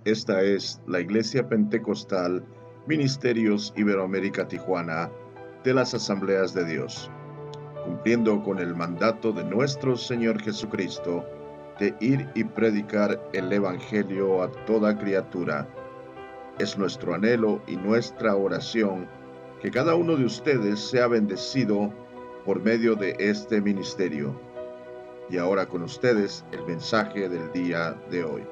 Esta es la Iglesia Pentecostal Ministerios Iberoamérica Tijuana de las Asambleas de Dios, cumpliendo con el mandato de nuestro Señor Jesucristo de ir y predicar el Evangelio a toda criatura. Es nuestro anhelo y nuestra oración que cada uno de ustedes sea bendecido por medio de este ministerio. Y ahora con ustedes el mensaje del día de hoy.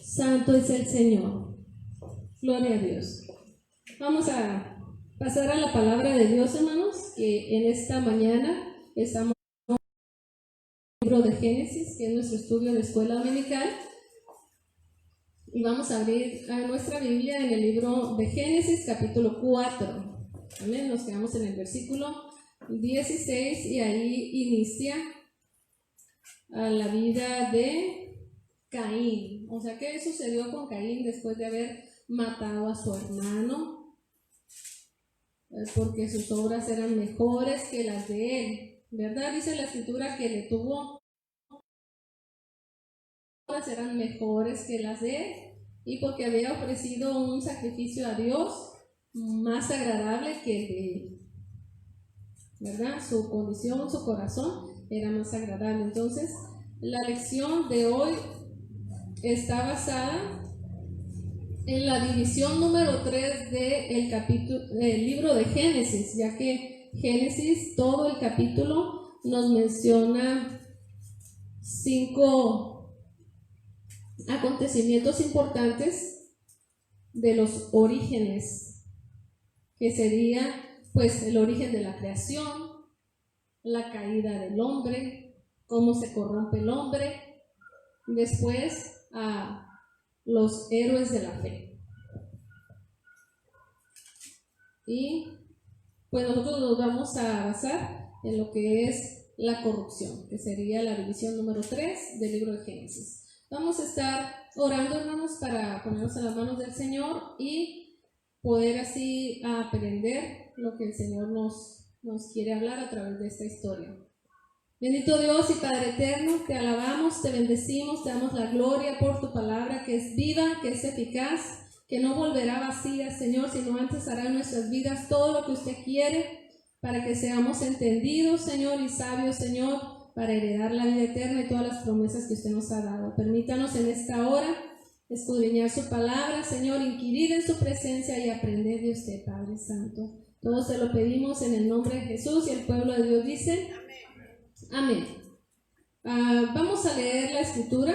Santo es el Señor. Gloria a Dios. Vamos a pasar a la palabra de Dios, hermanos, que en esta mañana estamos en el libro de Génesis, que es nuestro estudio de escuela dominical. Y vamos a abrir a nuestra Biblia en el libro de Génesis, capítulo 4. Amén. Nos quedamos en el versículo 16 y ahí inicia la vida de Caín. O sea, ¿qué sucedió con Caín después de haber matado a su hermano? Porque sus obras eran mejores que las de él, ¿verdad? Dice la escritura que le tuvo obras eran mejores que las de él, y porque había ofrecido un sacrificio a Dios más agradable que el de él, ¿verdad? Su condición, su corazón era más agradable. Entonces, la lección de hoy está basada en la división número 3 del libro de Génesis, ya que Génesis, todo el capítulo, nos menciona 5 acontecimientos importantes de los orígenes, que sería pues el origen de la creación, la caída del hombre, cómo se corrompe el hombre, después los héroes de la fe. Y pues nosotros nos vamos a basar en lo que es la corrupción, que sería la división número 3 del libro de Génesis. Vamos a estar orando, hermanos, para ponernos en las manos del Señor y poder así aprender lo que el Señor nos quiere hablar a través de esta historia. Bendito Dios y Padre eterno, te alabamos, te bendecimos, te damos la gloria por tu palabra que es viva, que es eficaz, que no volverá vacía, Señor, sino antes hará en nuestras vidas todo lo que usted quiere para que seamos entendidos, Señor, y sabios, Señor, para heredar la vida eterna y todas las promesas que usted nos ha dado. Permítanos en esta hora escudriñar su palabra, Señor, inquirir en su presencia y aprender de usted, Padre Santo. Todos te lo pedimos en el nombre de Jesús, y el pueblo de Dios dice: amén. Vamos a leer la escritura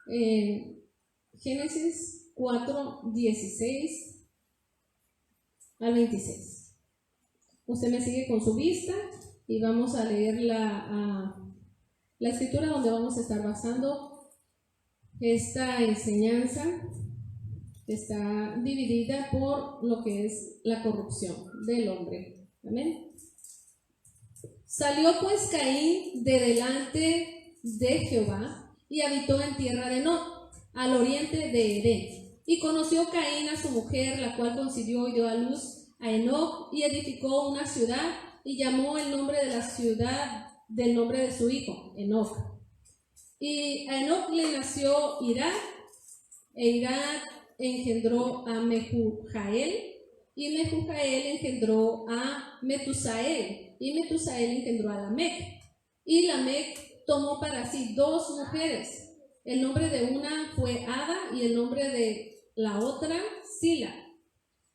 en Génesis 4, 16 al 26. Usted me sigue con su vista y vamos a leer la escritura donde vamos a estar basando esta enseñanza, que está dividida por lo que es la corrupción del hombre. Amén. Salió pues Caín de delante de Jehová y habitó en tierra de Nod, al oriente de Edén. Y conoció Caín a su mujer, la cual concibió y dio a luz a Enoc, y edificó una ciudad, y llamó el nombre de la ciudad del nombre de su hijo, Enoc. Y a Enoc le nació Irad, e Irad engendró a Mehujael, y Mehujael engendró a Metusael, y Metusael engendró a Lamec. Y Lamec tomó para sí 2 mujeres. El nombre de una fue Ada, y el nombre de la otra Sila.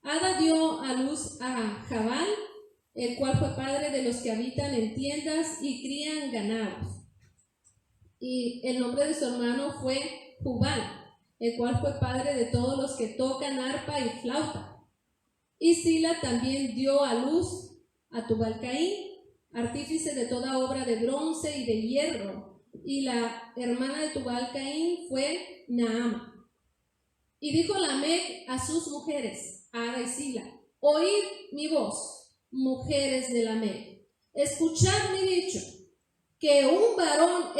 Ada dio a luz a Jabal, el cual fue padre de los que habitan en tiendas y crían ganados. Y el nombre de su hermano fue Jubal, el cual fue padre de todos los que tocan arpa y flauta. Y Sila también dio a luz a Tubal-Caín, artífice de toda obra de bronce y de hierro, y la hermana de Tubal-Caín fue Naama. Y dijo Lamec a sus mujeres, Ada y Sila: oíd mi voz, mujeres de Lamec, escuchad mi dicho. que un varón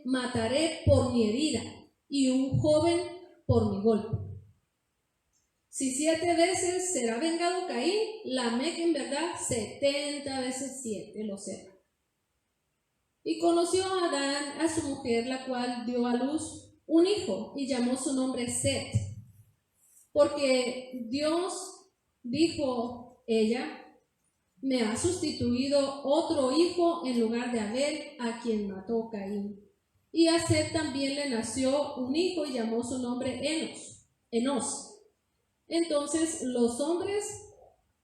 mataré por mi herida y un joven por mi golpe. Si 7 veces será vengado Caín, Lamec en verdad 70 veces 7 lo será. Y conoció a Adán a su mujer, la cual dio a luz un hijo y llamó su nombre Set, porque Dios dijo ella, me ha sustituido otro hijo en lugar de Abel, a quien mató Caín. Y a Set también le nació un hijo y llamó su nombre Enos. Entonces los hombres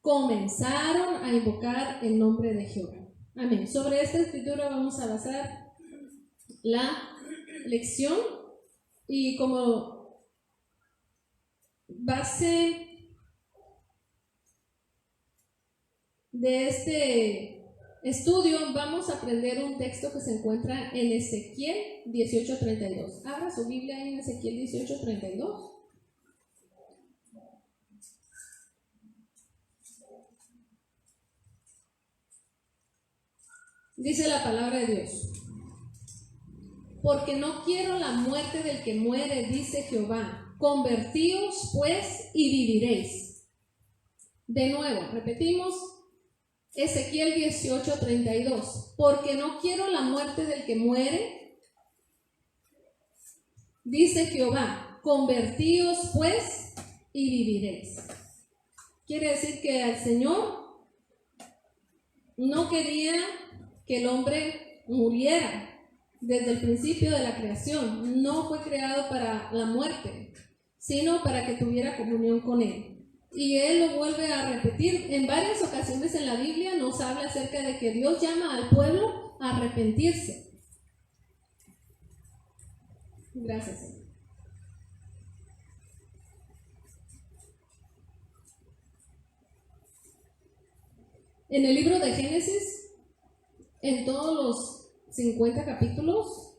comenzaron a invocar el nombre de Jehová. Amén. Sobre esta escritura vamos a basar la lección, y como base de este estudio vamos a aprender un texto que se encuentra en Ezequiel 18:32. Abra su Biblia en Ezequiel 18:32. Dice la palabra de Dios: porque no quiero la muerte del que muere, dice Jehová, convertíos pues y viviréis. De nuevo, repetimos, Ezequiel 18:32, porque no quiero la muerte del que muere, dice Jehová, convertíos pues y viviréis. Quiere decir que el Señor no quería que el hombre muriera desde el principio de la creación. No fue creado para la muerte, sino para que tuviera comunión con Él. Y Él lo vuelve a repetir en varias ocasiones en la Biblia. Nos habla acerca de que Dios llama al pueblo a arrepentirse. Gracias, Señor. En el libro de Génesis, en todos los 50 capítulos,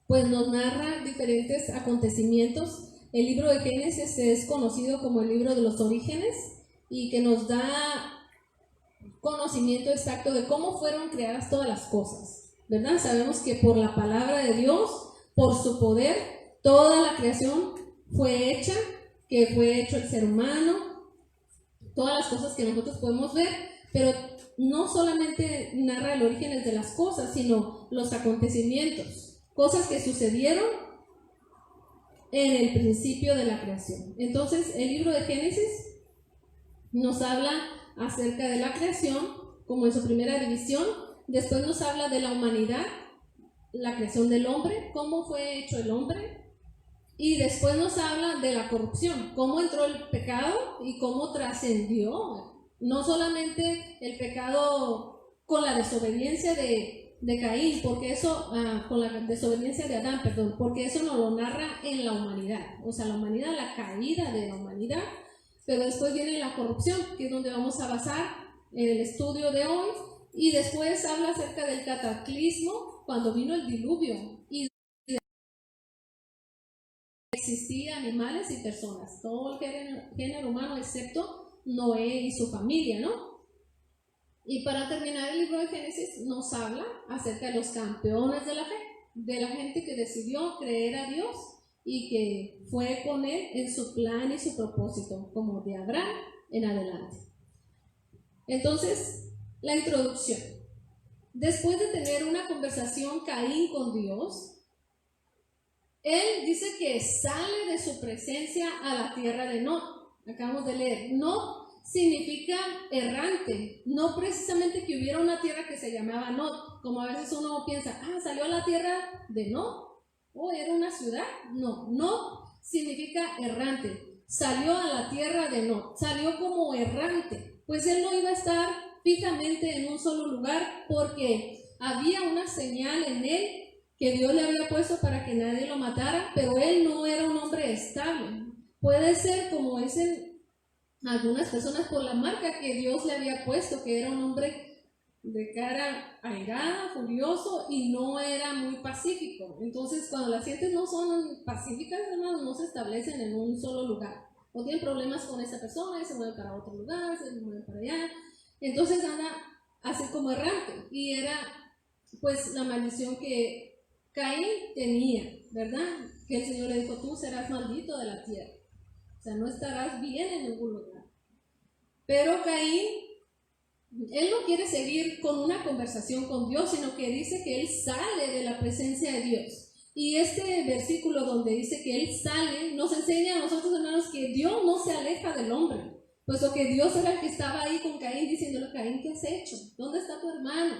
pues nos narra diferentes acontecimientos. El libro de Génesis es conocido como el libro de los orígenes y que nos da conocimiento exacto de cómo fueron creadas todas las cosas, ¿verdad? Sabemos que por la palabra de Dios, por su poder, toda la creación fue hecha, que fue hecho el ser humano, todas las cosas que nosotros podemos ver, pero no solamente narra el origen de las cosas, sino los acontecimientos, cosas que sucedieron en el principio de la creación. Entonces, el libro de Génesis nos habla acerca de la creación, como en su primera división. Después nos habla de la humanidad, la creación del hombre, cómo fue hecho el hombre. Y después nos habla de la corrupción, cómo entró el pecado y cómo trascendió. No solamente el pecado con la desobediencia de Caín, porque eso, con la desobediencia de Adán, perdón, porque eso nos lo narra en la humanidad, o sea, la humanidad, la caída de la humanidad, pero después viene la corrupción, que es donde vamos a basar el estudio de hoy, y después habla acerca del cataclismo, cuando vino el diluvio, y existían animales y personas, todo el género humano excepto Noé y su familia, ¿no? Y para terminar, el libro de Génesis nos habla acerca de los campeones de la fe, de la gente que decidió creer a Dios y que fue con Él en su plan y su propósito, como de Abraham en adelante. Entonces, la introducción. Después de tener una conversación Caín con Dios, él dice que sale de su presencia a la tierra de Nod. Acabamos de leer, Nod significa errante, no precisamente que hubiera una tierra que se llamaba Nod, como a veces uno piensa, salió a la tierra de Nod, era una ciudad. No, Nod significa errante, salió a la tierra de Nod, salió como errante, pues él no iba a estar fijamente en un solo lugar, porque había una señal en él que Dios le había puesto para que nadie lo matara, pero él no era un hombre estable. Puede ser, como dicen algunas personas, por la marca que Dios le había puesto, que era un hombre de cara airada, furioso, y no era muy pacífico. Entonces, cuando las gentes no son pacíficas, hermanos, no se establecen en un solo lugar, o tienen problemas con esa persona y se mueven para otro lugar, se mueven para allá. Entonces anda así como errante, y era pues la maldición que Caín tenía, ¿verdad? Que el Señor le dijo, tú serás maldito de la tierra. O sea, no estarás bien en ningún lugar. Pero Caín, él no quiere seguir con una conversación con Dios, sino que dice que él sale de la presencia de Dios. Y este versículo donde dice que él sale, nos enseña a nosotros, hermanos, que Dios no se aleja del hombre, puesto que Dios era el que estaba ahí con Caín diciéndole, Caín, ¿qué has hecho? ¿Dónde está tu hermano?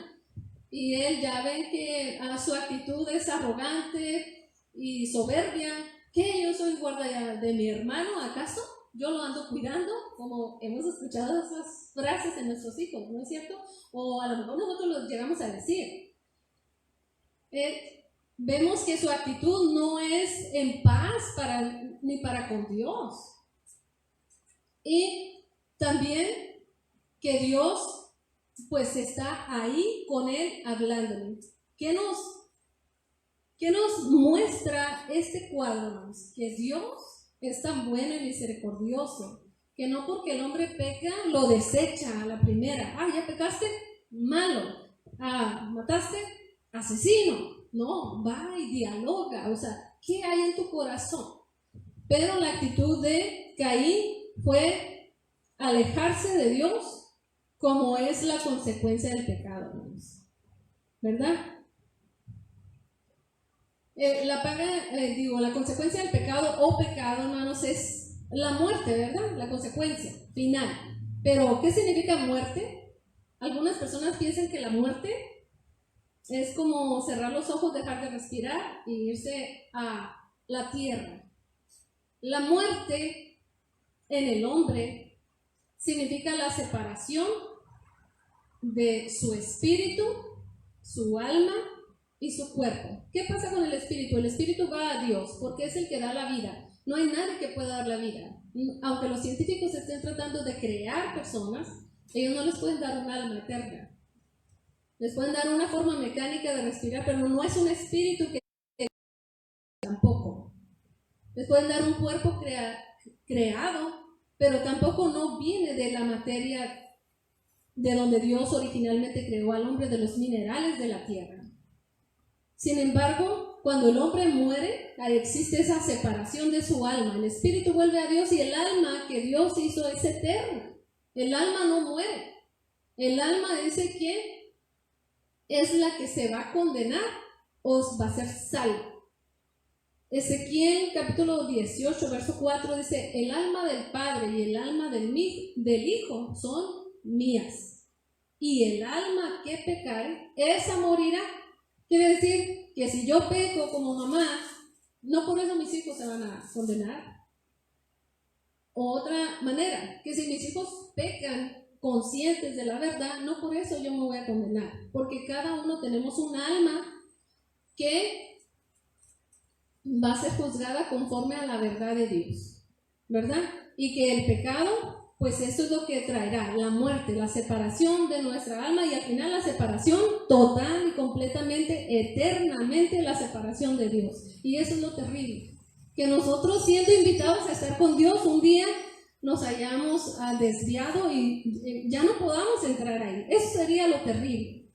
Y él ya ven que su actitud es arrogante y soberbia. ¿Qué? ¿Yo soy guarda de mi hermano? ¿Acaso yo lo ando cuidando? Como hemos escuchado esas frases en nuestros hijos, ¿no es cierto? O a lo mejor nosotros lo llegamos a decir. Vemos que su actitud no es en paz ni para con Dios. Y también que Dios pues está ahí con él hablándole. ¿Qué nos muestra este cuadro, hermanos? Que Dios es tan bueno y misericordioso, que no porque el hombre peca, lo desecha a la primera. Ya pecaste, malo. Mataste, asesino. No, va y dialoga. O sea, ¿qué hay en tu corazón? Pero la actitud de Caín fue alejarse de Dios, como es la consecuencia del pecado, hermanos. ¿Verdad? La consecuencia del pecado o pecado, hermanos, es la muerte, ¿verdad? La consecuencia final. Pero, ¿qué significa muerte? Algunas personas piensan que la muerte es como cerrar los ojos, dejar de respirar y irse a la tierra. La muerte en el hombre significa la separación de su espíritu, su alma y su cuerpo. ¿Qué pasa con el espíritu? El espíritu va a Dios porque es el que da la vida. No hay nadie que pueda dar la vida. Aunque los científicos estén tratando de crear personas, ellos no les pueden dar un alma eterna. Les pueden dar una forma mecánica de respirar, pero no es un espíritu que tampoco. Les pueden dar un cuerpo creado, pero tampoco no viene de la materia de donde Dios originalmente creó al hombre, de los minerales de la tierra. Sin embargo, cuando el hombre muere, existe esa separación de su alma. El espíritu vuelve a Dios y el alma que Dios hizo es eterna. El alma no muere. El alma dice que es la que se va a condenar o va a ser salva. Ezequiel capítulo 18, verso 4 dice, el alma del Padre y el alma del Hijo son mías, y el alma que pecare, esa morirá. Quiere decir que si yo peco como mamá, no por eso mis hijos se van a condenar. Otra manera, que si mis hijos pecan conscientes de la verdad, no por eso yo me voy a condenar, porque cada uno tenemos un alma que va a ser juzgada conforme a la verdad de Dios, ¿verdad? Y que el pecado, pues eso es lo que traerá la muerte, la separación de nuestra alma y al final la separación total y completamente, eternamente la separación de Dios. Y eso es lo terrible, que nosotros siendo invitados a estar con Dios un día nos hayamos desviado y ya no podamos entrar ahí. Eso sería lo terrible.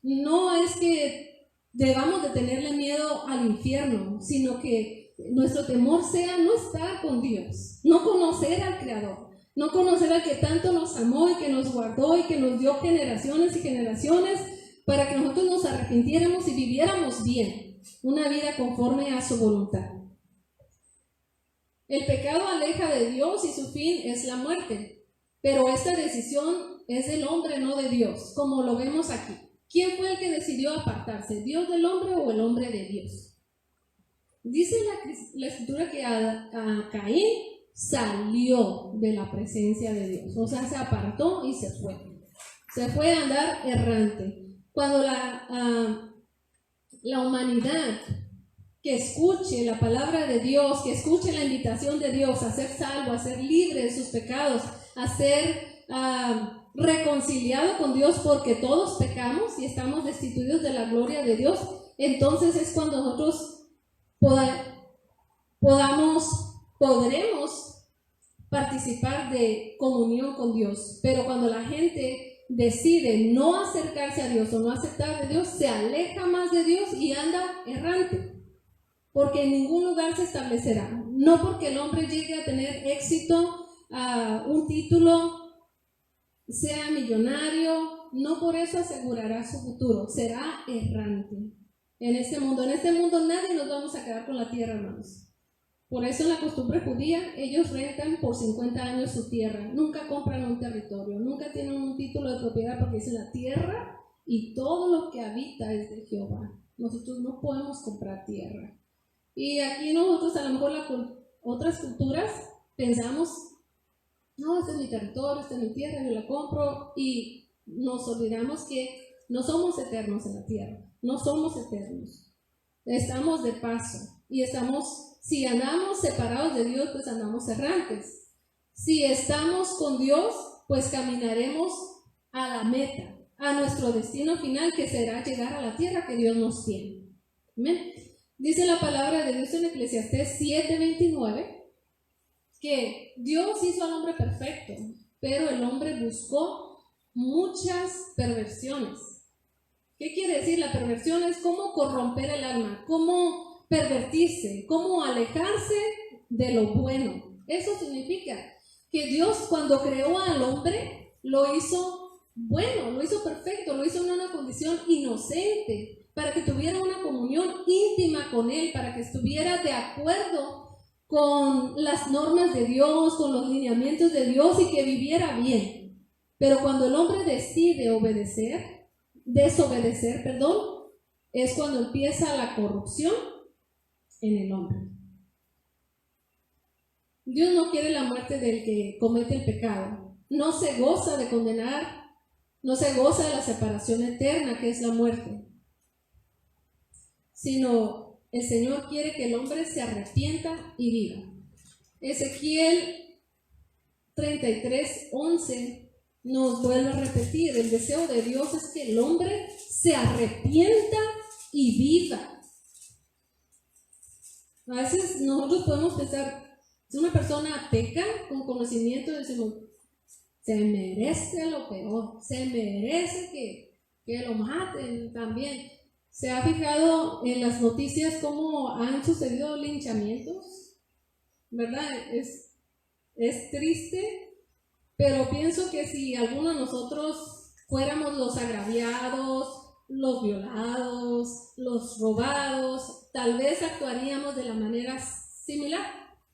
No es que debamos de tenerle miedo al infierno, sino que nuestro temor sea no estar con Dios, no conocer al Creador, no conocer al que tanto nos amó y que nos guardó y que nos dio generaciones y generaciones para que nosotros nos arrepintiéramos y viviéramos bien, una vida conforme a su voluntad. El pecado aleja de Dios y su fin es la muerte, pero esta decisión es del hombre, no de Dios, como lo vemos aquí. ¿Quién fue el que decidió apartarse? ¿Dios del hombre o el hombre de Dios? Dice la escritura que a Caín salió de la presencia de Dios. O sea, se apartó y se fue. Se fue a andar errante. Cuando la humanidad que escuche la palabra de Dios, que escuche la invitación de Dios a ser salvo, a ser libre de sus pecados, a ser reconciliado con Dios, porque todos pecamos y estamos destituidos de la gloria de Dios, entonces es cuando nosotros podremos participar de comunión con Dios. Pero cuando la gente decide no acercarse a Dios o no aceptar de Dios, se aleja más de Dios y anda errante, porque en ningún lugar se establecerá. No porque el hombre llegue a tener éxito, un título, sea millonario, no por eso asegurará su futuro, será errante en este mundo. En este mundo nadie nos vamos a quedar con la tierra, hermanos. Por eso en la costumbre judía, ellos rentan por 50 años su tierra, nunca compran un territorio, nunca tienen un título de propiedad, porque dicen la tierra y todo lo que habita es de Jehová. Nosotros no podemos comprar tierra. Y aquí nosotros, a lo mejor otras culturas, pensamos, no, este es mi territorio, esta es mi tierra, yo la compro, y nos olvidamos que no somos eternos en la tierra, no somos eternos, estamos de paso, y si andamos separados de Dios, pues andamos errantes. Si estamos con Dios, pues caminaremos a la meta, a nuestro destino final, que será llegar a la tierra que Dios nos tiene. ¿Amén? Dice la palabra de Dios en Eclesiastés 7:29, que Dios hizo al hombre perfecto, pero el hombre buscó muchas perversiones. ¿Qué quiere decir? La perversión es cómo corromper el alma, cómo pervertirse, cómo alejarse de lo bueno. Eso significa que Dios, cuando creó al hombre, lo hizo bueno, lo hizo perfecto, lo hizo en una condición inocente, para que tuviera una comunión íntima con Él, para que estuviera de acuerdo con las normas de Dios, con los lineamientos de Dios, y que viviera bien. Pero cuando el hombre decide desobedecer, es cuando empieza la corrupción en el hombre. Dios no quiere la muerte del que comete el pecado. No se goza de condenar, no se goza de la separación eterna, que es la muerte, sino el Señor quiere que el hombre se arrepienta y viva. Ezequiel 33:11 nos vuelve a repetir, el deseo de Dios es que el hombre se arrepienta y viva. A veces nosotros podemos pensar, si una persona peca con conocimiento, decimos, se merece lo peor, se merece que lo maten también. ¿Se ha fijado en las noticias cómo han sucedido linchamientos? ¿Verdad? Es triste, pero pienso que si alguno de nosotros fuéramos los agraviados, los violados, los robados, tal vez actuaríamos de la manera similar,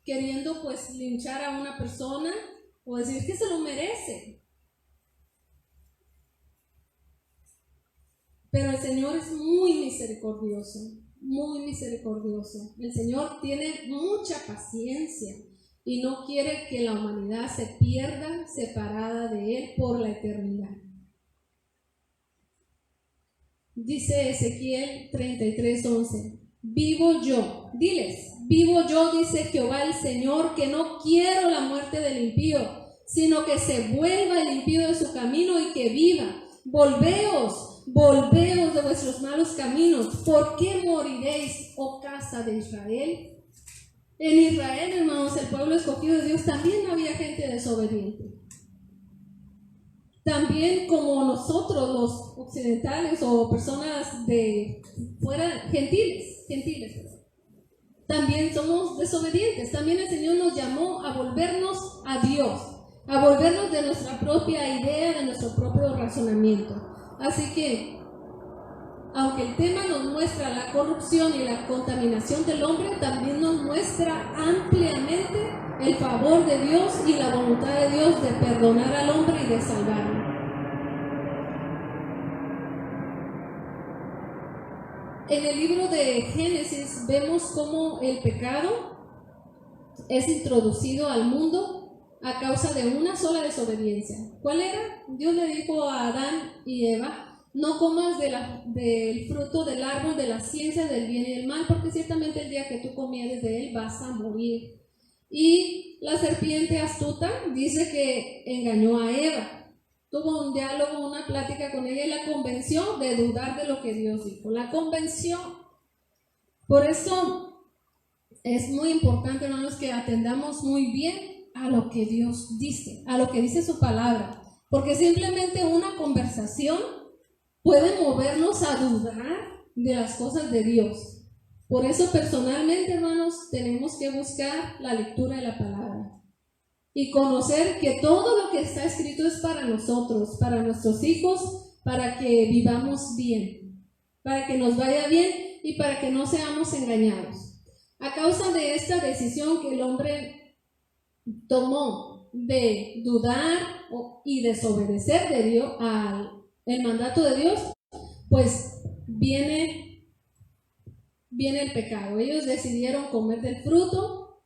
queriendo pues linchar a una persona o decir que se lo merece. Pero el Señor es muy misericordioso, muy misericordioso. El Señor tiene mucha paciencia y no quiere que la humanidad se pierda separada de Él por la eternidad. Dice Ezequiel 33:11, vivo yo, diles, vivo yo, dice Jehová el Señor, que no quiero la muerte del impío, sino que se vuelva el impío de su camino y que viva. Volveos de vuestros malos caminos. ¿Por qué moriréis, oh casa de Israel? En Israel, hermanos, el pueblo escogido de Dios, también había gente desobediente. También como nosotros los occidentales o personas de fuera, gentiles, también somos desobedientes. También el Señor nos llamó a volvernos a Dios, a volvernos de nuestra propia idea, de nuestro propio razonamiento. Así que, aunque el tema nos muestra la corrupción y la contaminación del hombre, también nos muestra ampliamente el favor de Dios y la voluntad de Dios de perdonar al hombre y de salvarlo. En el libro de Génesis vemos cómo el pecado es introducido al mundo a causa de una sola desobediencia. ¿Cuál era? Dios le dijo a Adán y Eva, no comas del fruto del árbol de la ciencia del bien y del mal, porque ciertamente el día que tú comieres de él vas a morir. Y la serpiente astuta dice que engañó a Eva. Tuvo un diálogo, una plática con ella y la convenció de dudar de lo que Dios dijo. La convenció. Por eso es muy importante, hermanos, que atendamos muy bien a lo que Dios dice, a lo que dice su palabra. porque simplemente una conversación puede movernos a dudar de las cosas de Dios. Por eso personalmente, hermanos, tenemos que buscar la lectura de la palabra y conocer que todo lo que está escrito es para nosotros, para nuestros hijos, para que vivamos bien, para que nos vaya bien y para que no seamos engañados. A causa de esta decisión que el hombre tomó de dudar y desobedecer de Dios al mandato de Dios, pues viene el pecado. Ellos decidieron comer del fruto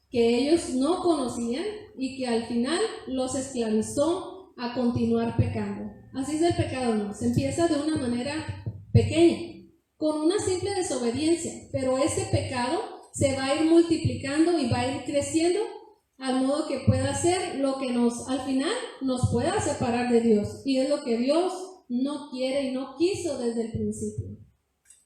que ellos no conocían y que al final los esclavizó a continuar pecando. Así es el pecado, ¿no? Se empieza de una manera pequeña, con una simple desobediencia, pero ese pecado se va a ir multiplicando y va a ir creciendo al modo que pueda ser lo que al final nos pueda separar de Dios, y es lo que Dios no quiere y no quiso desde el principio.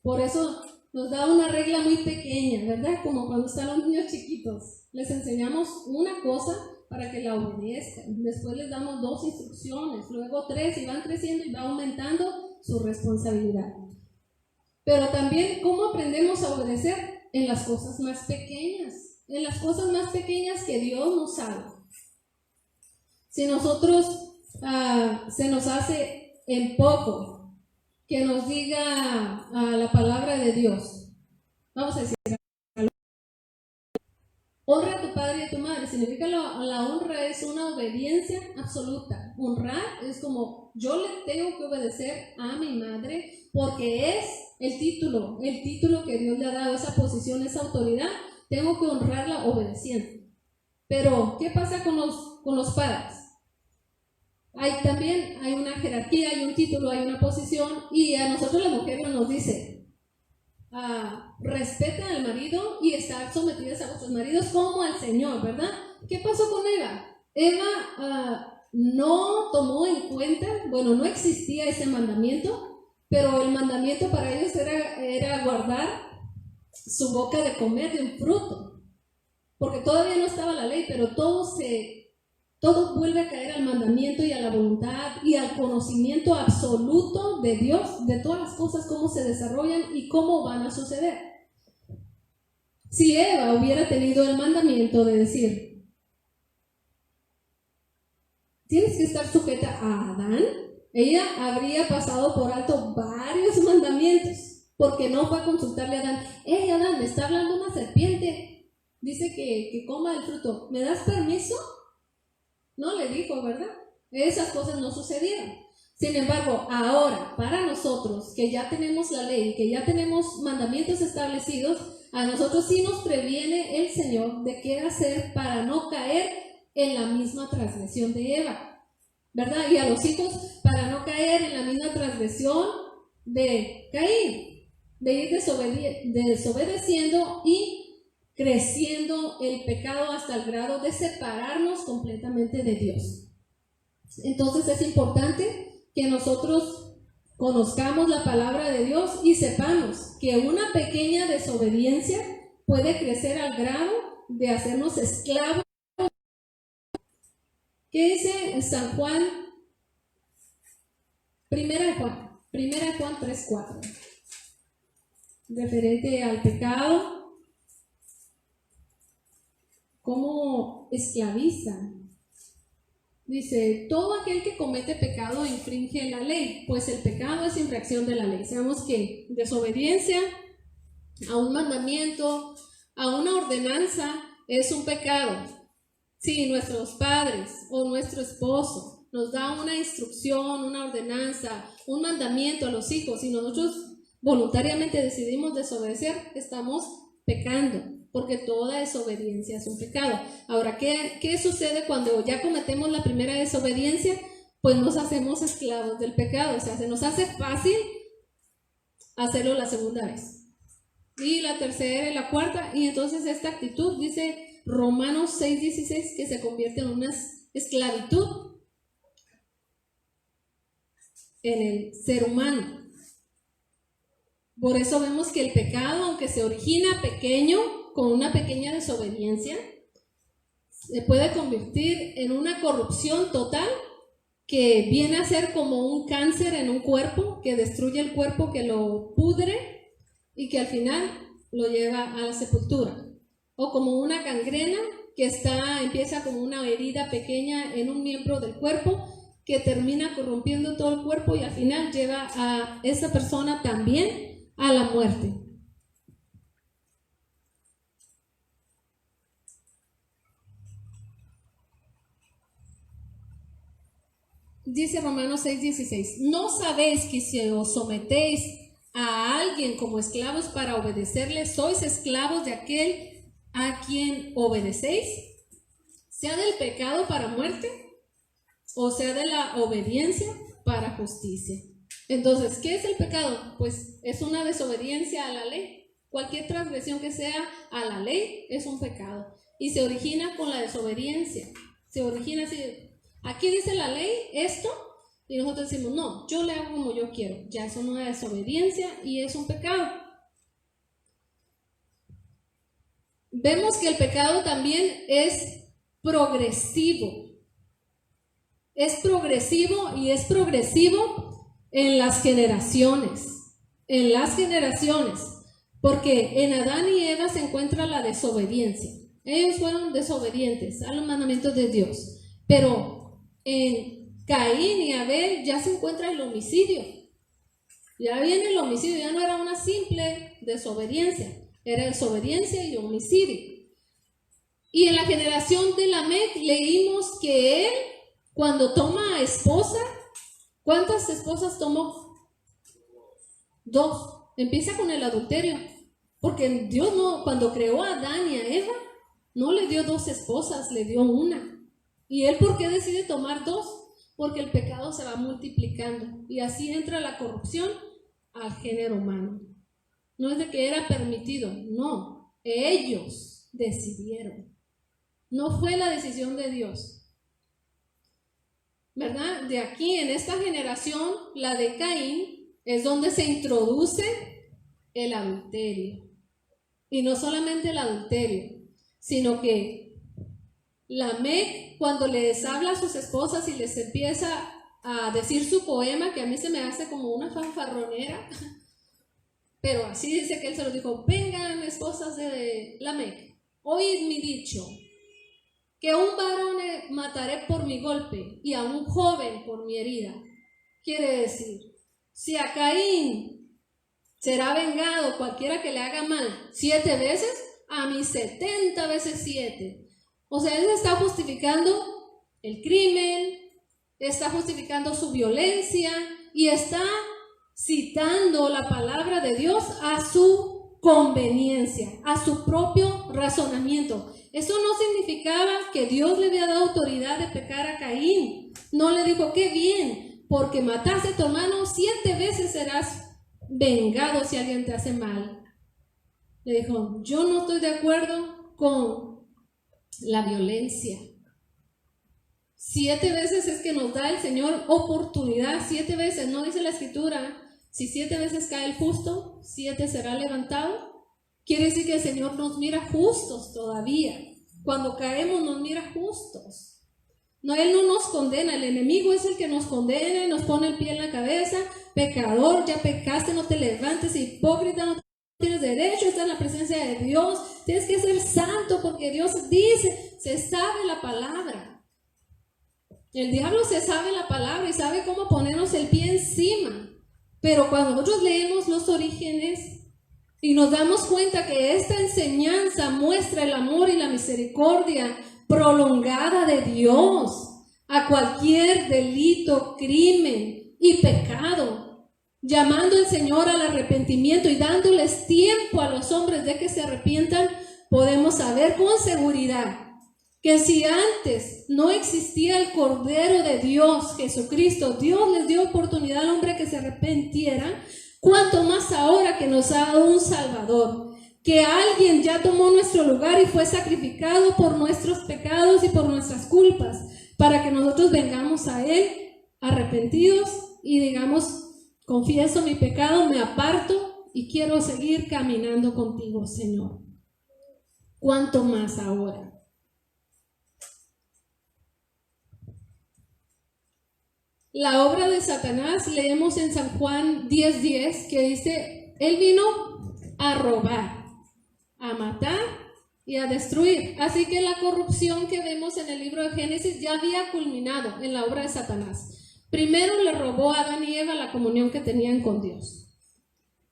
Por eso nos da una regla muy pequeña, ¿verdad? Como cuando están los niños chiquitos. Les enseñamos una cosa para que la obedezcan. Después les damos 2 instrucciones, luego 3, y van creciendo y va aumentando su responsabilidad. Pero también, ¿cómo aprendemos a obedecer? En las cosas más pequeñas. En las cosas más pequeñas que Dios nos habla. Si nosotros se nos hace en poco que nos diga la palabra de Dios, vamos a decir, honra a tu padre y a tu madre. Significa la honra es una obediencia absoluta. Honrar es como yo le tengo que obedecer a mi madre porque es el título que Dios le ha dado, esa posición, esa autoridad. Tengo que honrarla obedeciendo. Pero, ¿qué pasa con los padres? También hay una jerarquía, hay un título, hay una posición, y a nosotros las mujeres nos dice, respeten al marido y estar sometidas a vuestros maridos como al Señor, ¿verdad? ¿Qué pasó con Eva? Eva no tomó en cuenta, no existía ese mandamiento, pero el mandamiento para ellos era guardar su boca de comer de un fruto, porque todavía no estaba la ley, pero todo vuelve a caer al mandamiento y a la voluntad y al conocimiento absoluto de Dios, de todas las cosas, cómo se desarrollan y cómo van a suceder. Si Eva hubiera tenido el mandamiento de decir, tienes que estar sujeta a Adán, ella habría pasado por alto varios mandamientos, porque no fue a consultarle a Adán. Hey, Adán, me está hablando una serpiente, dice que coma el fruto, ¿me das permiso? No le dijo, ¿verdad? Esas cosas no sucedieron. Sin embargo, ahora, para nosotros, que ya tenemos la ley, que ya tenemos mandamientos establecidos, a nosotros sí nos previene el Señor de qué hacer para no caer en la misma transgresión de Eva, ¿verdad? Y a los hijos para no caer en la misma transgresión de Caín, de ir desobedeciendo y creciendo el pecado hasta el grado de separarnos completamente de Dios. Entonces es importante que nosotros conozcamos la palabra de Dios y sepamos que una pequeña desobediencia puede crecer al grado de hacernos esclavos. ¿Qué dice San Juan? Primera de Juan 3:4, referente al pecado. ¿Cómo esclaviza? Dice, todo aquel que comete pecado infringe la ley, pues el pecado es infracción de la ley. Sabemos que desobediencia a un mandamiento, a una ordenanza, es un pecado. Si nuestros padres o nuestro esposo nos da una instrucción, una ordenanza, un mandamiento a los hijos y nosotros voluntariamente decidimos desobedecer, estamos pecando, porque toda desobediencia es un pecado. Ahora, ¿qué sucede cuando ya cometemos la primera desobediencia? Pues nos hacemos esclavos del pecado, o sea, se nos hace fácil hacerlo la segunda vez, y la tercera y la cuarta, y entonces esta actitud, dice Romanos 6:16, que se convierte en una esclavitud en el ser humano. Por eso vemos que el pecado, aunque se origina pequeño, con una pequeña desobediencia, se puede convertir en una corrupción total que viene a ser como un cáncer en un cuerpo, que destruye el cuerpo, que lo pudre y que al final lo lleva a la sepultura. O como una gangrena que empieza como una herida pequeña en un miembro del cuerpo, que termina corrompiendo todo el cuerpo y al final lleva a esa persona también a la muerte. Dice Romanos 6:16, ¿no sabéis que si os sometéis a alguien como esclavos para obedecerle, sois esclavos de aquel a quien obedecéis? Sea del pecado para muerte, o sea de la obediencia para justicia. Entonces, ¿qué es el pecado? Pues es una desobediencia a la ley. Cualquier transgresión que sea a la ley es un pecado. Y se origina con la desobediencia. Se origina así. Aquí dice la ley esto, y nosotros decimos, no, yo le hago como yo quiero. Ya es una desobediencia y es un pecado. Vemos que el pecado también es progresivo. Es progresivo y es progresivo en las generaciones. En las generaciones. Porque en Adán y Eva se encuentra la desobediencia. Ellos fueron desobedientes a los mandamientos de Dios. Pero en Caín y Abel ya se encuentra el homicidio. Ya viene el homicidio, ya no era una simple desobediencia, era desobediencia y homicidio. Y en la generación de Lamec leímos que él, cuando toma esposa, ¿cuántas esposas tomó? 2. Empieza con el adulterio, porque Dios no, cuando creó a Adán y a Eva, no le dio 2 esposas, le dio una. ¿Y él por qué decide tomar 2? Porque el pecado se va multiplicando y así entra la corrupción al género humano. No es de que era permitido, no, ellos decidieron. No fue la decisión de Dios. ¿Verdad? De aquí, en esta generación, la de Caín, es donde se introduce el adulterio. Y no solamente el adulterio, sino que Lamec, cuando les habla a sus esposas y les empieza a decir su poema, que a mí se me hace como una fanfarronera, pero así dice que él se lo dijo: vengan, esposas de Lamec, oíd mi dicho, que un varón mataré por mi golpe y a un joven por mi herida. Quiere decir, si a Caín será vengado cualquiera que le haga mal 7 veces, a mí 70 veces 7. O sea, él está justificando el crimen, está justificando su violencia y está citando la palabra de Dios a su conveniencia, a su propio razonamiento. Eso no significaba que Dios le había dado autoridad de pecar a Caín. No le dijo: qué bien, porque mataste a tu hermano 7 veces serás vengado si alguien te hace mal. Le dijo: yo no estoy de acuerdo con la violencia. 7 veces es que nos da el Señor oportunidad. 7 veces, no dice la Escritura, si 7 veces cae el justo, 7 será levantado. Quiere decir que el Señor nos mira justos todavía. Cuando caemos nos mira justos. No, Él no nos condena, el enemigo es el que nos condena y nos pone el pie en la cabeza. Pecador, ya pecaste, no te levantes, hipócrita, no tienes derecho a estar en la presencia de Dios, tienes que ser santo porque Dios dice, se sabe la palabra. El diablo se sabe la palabra y sabe cómo ponernos el pie encima. Pero cuando nosotros leemos los orígenes y nos damos cuenta que esta enseñanza muestra el amor y la misericordia prolongada de Dios a cualquier delito, crimen y pecado, llamando al Señor al arrepentimiento y dándoles tiempo a los hombres de que se arrepientan, podemos saber con seguridad que si antes no existía el Cordero de Dios, Jesucristo, Dios les dio oportunidad al hombre que se arrepintiera, cuánto más ahora que nos ha dado un Salvador, que alguien ya tomó nuestro lugar y fue sacrificado por nuestros pecados y por nuestras culpas, para que nosotros vengamos a Él arrepentidos y digamos: confieso mi pecado, me aparto y quiero seguir caminando contigo, Señor. ¿Cuánto más ahora? La obra de Satanás, leemos en San Juan 10:10, que dice, él vino a robar, a matar y a destruir. Así que la corrupción que vemos en el libro de Génesis ya había culminado en la obra de Satanás. Primero le robó a Adán y Eva la comunión que tenían con Dios.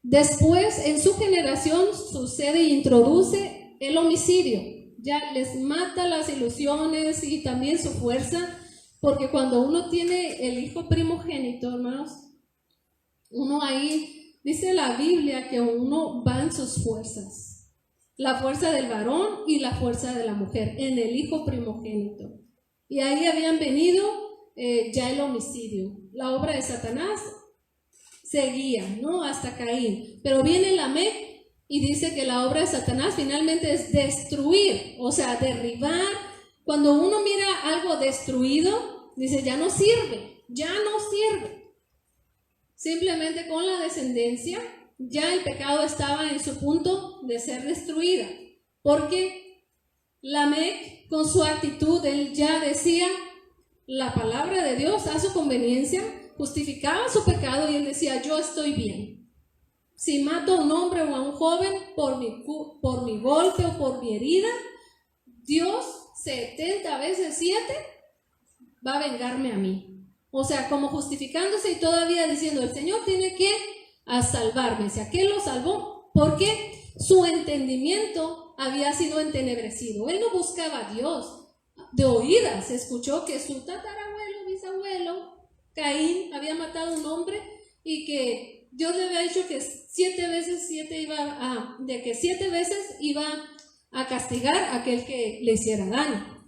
Después, en su generación, sucede e introduce el homicidio. Ya les mata las ilusiones y también su fuerza, porque cuando uno tiene el hijo primogénito, hermanos, uno ahí, dice la Biblia, que uno va en sus fuerzas. La fuerza del varón y la fuerza de la mujer, en el hijo primogénito. Y ahí habían venido ya el homicidio. La obra de Satanás seguía, ¿no? Hasta Caín. Pero viene Lamec y dice que la obra de Satanás finalmente es destruir, o sea, derribar. Cuando uno mira algo destruido, dice, ya no sirve, ya no sirve. Simplemente con la descendencia, ya el pecado estaba en su punto de ser destruida, porque Lamec, con su actitud, él ya decía la palabra de Dios a su conveniencia, justificaba su pecado y él decía, yo estoy bien. Si mato a un hombre o a un joven por mi golpe o por mi herida, Dios 70 veces 7 va a vengarme a mí. O sea, como justificándose y todavía diciendo, el Señor tiene que salvarme. O sea, ¿qué lo salvó? Porque su entendimiento había sido entenebrecido. Él no buscaba a Dios. De oídas escuchó que su tatarabuelo, bisabuelo, Caín, había matado a un hombre y que Dios le había dicho que 7 veces iba a castigar a aquel que le hiciera daño.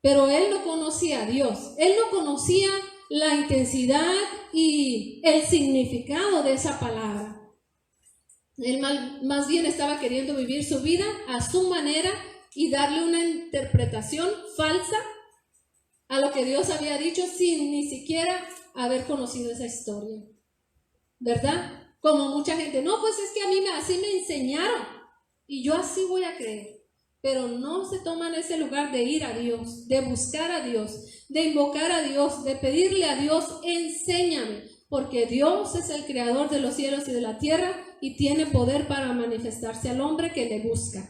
Pero él no conocía a Dios. Él no conocía la intensidad y el significado de esa palabra. Él más bien estaba queriendo vivir su vida a su manera y darle una interpretación falsa a lo que Dios había dicho sin ni siquiera haber conocido esa historia, ¿verdad? Como mucha gente, no, pues es que a mí así me enseñaron y yo así voy a creer. Pero no se toman ese lugar de ir a Dios, de buscar a Dios, de invocar a Dios, de pedirle a Dios, enséñame, porque Dios es el creador de los cielos y de la tierra y tiene poder para manifestarse al hombre que le busca.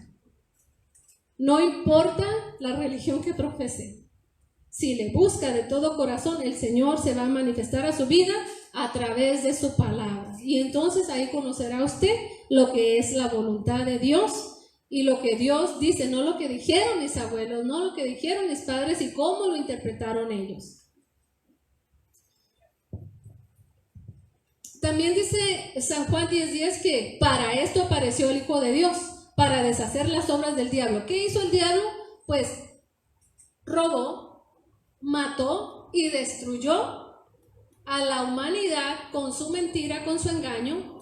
No importa la religión que profese, si le busca de todo corazón, el Señor se va a manifestar a su vida a través de su palabra. Y entonces ahí conocerá usted lo que es la voluntad de Dios. Y lo que Dios dice, no lo que dijeron mis abuelos, no lo que dijeron mis padres y cómo lo interpretaron ellos. También dice San Juan 10:10 que para esto apareció el Hijo de Dios, para deshacer las obras del diablo. ¿Qué hizo el diablo? Pues robó, mató y destruyó a la humanidad con su mentira, con su engaño,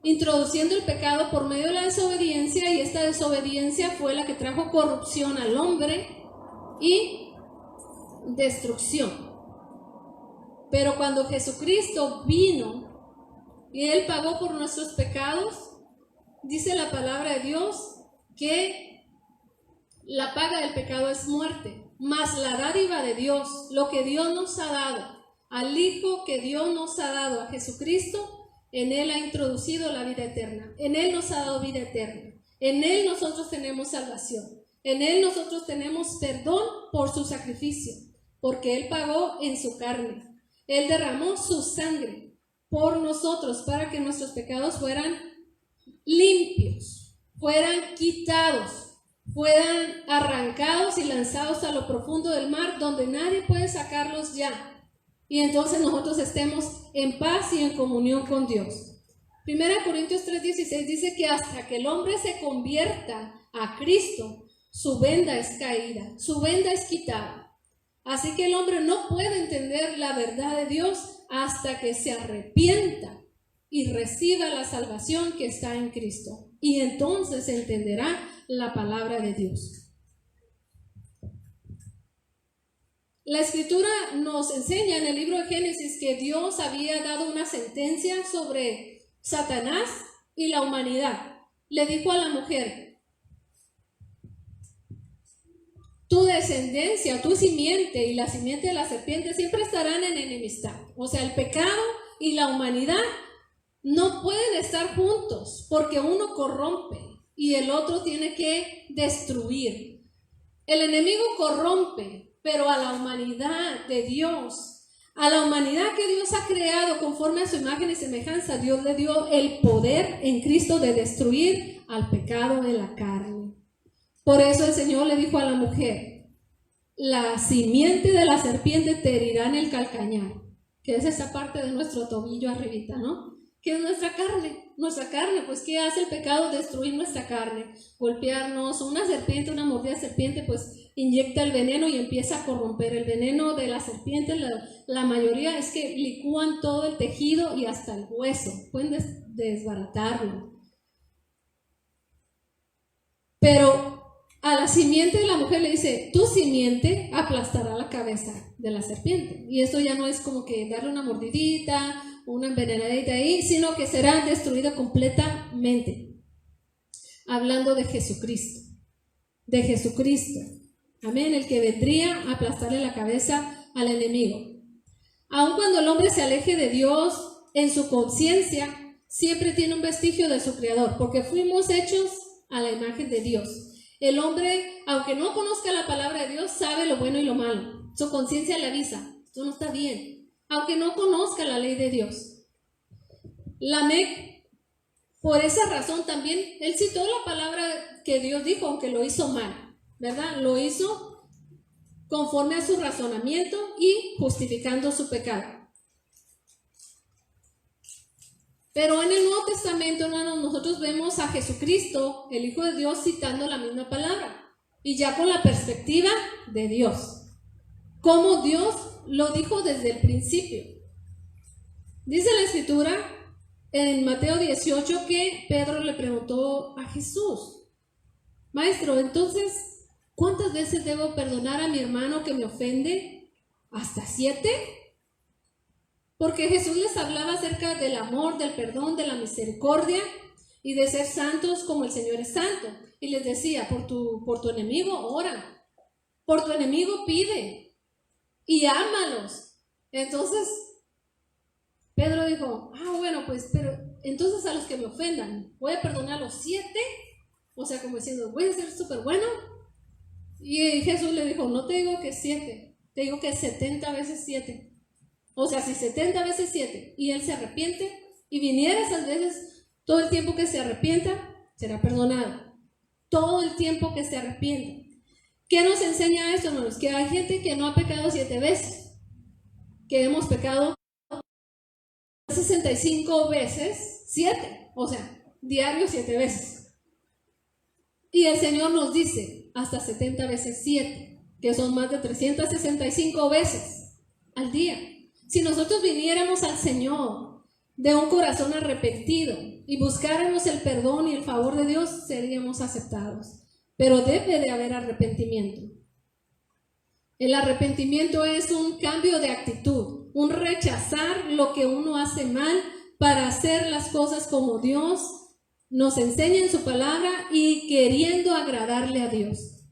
introduciendo el pecado por medio de la desobediencia, y esta desobediencia fue la que trajo corrupción al hombre y destrucción. Pero cuando Jesucristo vino y Él pagó por nuestros pecados, dice la palabra de Dios que la paga del pecado es muerte, mas la dádiva de Dios, lo que Dios nos ha dado, al Hijo que Dios nos ha dado, a Jesucristo, en Él ha introducido la vida eterna. En Él nos ha dado vida eterna. En Él nosotros tenemos salvación. En Él nosotros tenemos perdón por su sacrificio, porque Él pagó en su carne. Él derramó su sangre por nosotros para que nuestros pecados fueran limpios, fueran quitados, fueran arrancados y lanzados a lo profundo del mar, donde nadie puede sacarlos ya. Y entonces nosotros estemos en paz y en comunión con Dios. 1 Corintios 3:16 dice que hasta que el hombre se convierta a Cristo, su venda es caída, su venda es quitada. Así que el hombre no puede entender la verdad de Dios hasta que se arrepienta y reciba la salvación que está en Cristo. Y entonces entenderá la palabra de Dios. La Escritura nos enseña en el libro de Génesis que Dios había dado una sentencia sobre Satanás y la humanidad. Le dijo a la mujer, tu descendencia, tu simiente y la simiente de la serpiente siempre estarán en enemistad. O sea, el pecado y la humanidad no pueden estar juntos porque uno corrompe y el otro tiene que destruir. El enemigo corrompe, pero a la humanidad de Dios, a la humanidad que Dios ha creado conforme a su imagen y semejanza, Dios le dio el poder en Cristo de destruir al pecado de la carne. Por eso el Señor le dijo a la mujer: la simiente de la serpiente te herirá en el calcañar, que es esa parte de nuestro tobillo arribita, ¿no? Que es nuestra carne. Nuestra carne, pues ¿qué hace el pecado? Destruir nuestra carne, golpearnos. Una serpiente, una mordida de serpiente, pues inyecta el veneno y empieza a corromper. El veneno de la serpiente, la mayoría es que licúan todo el tejido y hasta el hueso, pueden desbaratarlo. Pero a la simiente de la mujer le dice: tu simiente aplastará la cabeza de la serpiente. Y esto ya no es como que darle una mordidita, una envenenadita ahí, sino que será destruida completamente. Hablando de Jesucristo. De Jesucristo. Amén. El que vendría a aplastarle la cabeza al enemigo. Aun cuando el hombre se aleje de Dios, en su conciencia siempre tiene un vestigio de su Creador, porque fuimos hechos a la imagen de Dios. El hombre, aunque no conozca la palabra de Dios, sabe lo bueno y lo malo. Su conciencia le avisa: esto no está bien, aunque no conozca la ley de Dios. Lamec, por esa razón también, él citó la palabra que Dios dijo, aunque lo hizo mal, ¿verdad? Lo hizo conforme a su razonamiento y justificando su pecado. Pero en el Nuevo Testamento, hermanos, nosotros vemos a Jesucristo, el Hijo de Dios, citando la misma palabra, y ya con la perspectiva de Dios, como Dios lo dijo desde el principio. Dice la Escritura en Mateo 18 que Pedro le preguntó a Jesús: Maestro, entonces, ¿cuántas veces debo perdonar a mi hermano que me ofende? ¿Hasta 7? Porque Jesús les hablaba acerca del amor, del perdón, de la misericordia y de ser santos como el Señor es santo. Y les decía: por tu enemigo ora, por tu enemigo pide y ámalos. Entonces Pedro dijo: bueno, pues, pero entonces a los que me ofendan, ¿voy a perdonar los 7? O sea, como diciendo, voy a ser súper bueno. Y Jesús le dijo: no te digo que 7, te digo que 70 veces 7. O sea, si 70 veces 7 y él se arrepiente y viniera esas veces, todo el tiempo que se arrepienta, será perdonado. Todo el tiempo que se arrepienta. ¿Qué nos enseña esto, hermanos? Que hay gente que no ha pecado 7 veces, que hemos pecado 65 veces 7, o sea, diario 7 veces. Y el Señor nos dice hasta 70 veces 7, que son más de 365 veces al día. Si nosotros viniéramos al Señor de un corazón arrepentido y buscáramos el perdón y el favor de Dios, seríamos aceptados. Pero debe de haber arrepentimiento. El arrepentimiento es un cambio de actitud, un rechazar lo que uno hace mal para hacer las cosas como Dios nos enseña en su palabra y queriendo agradarle a Dios.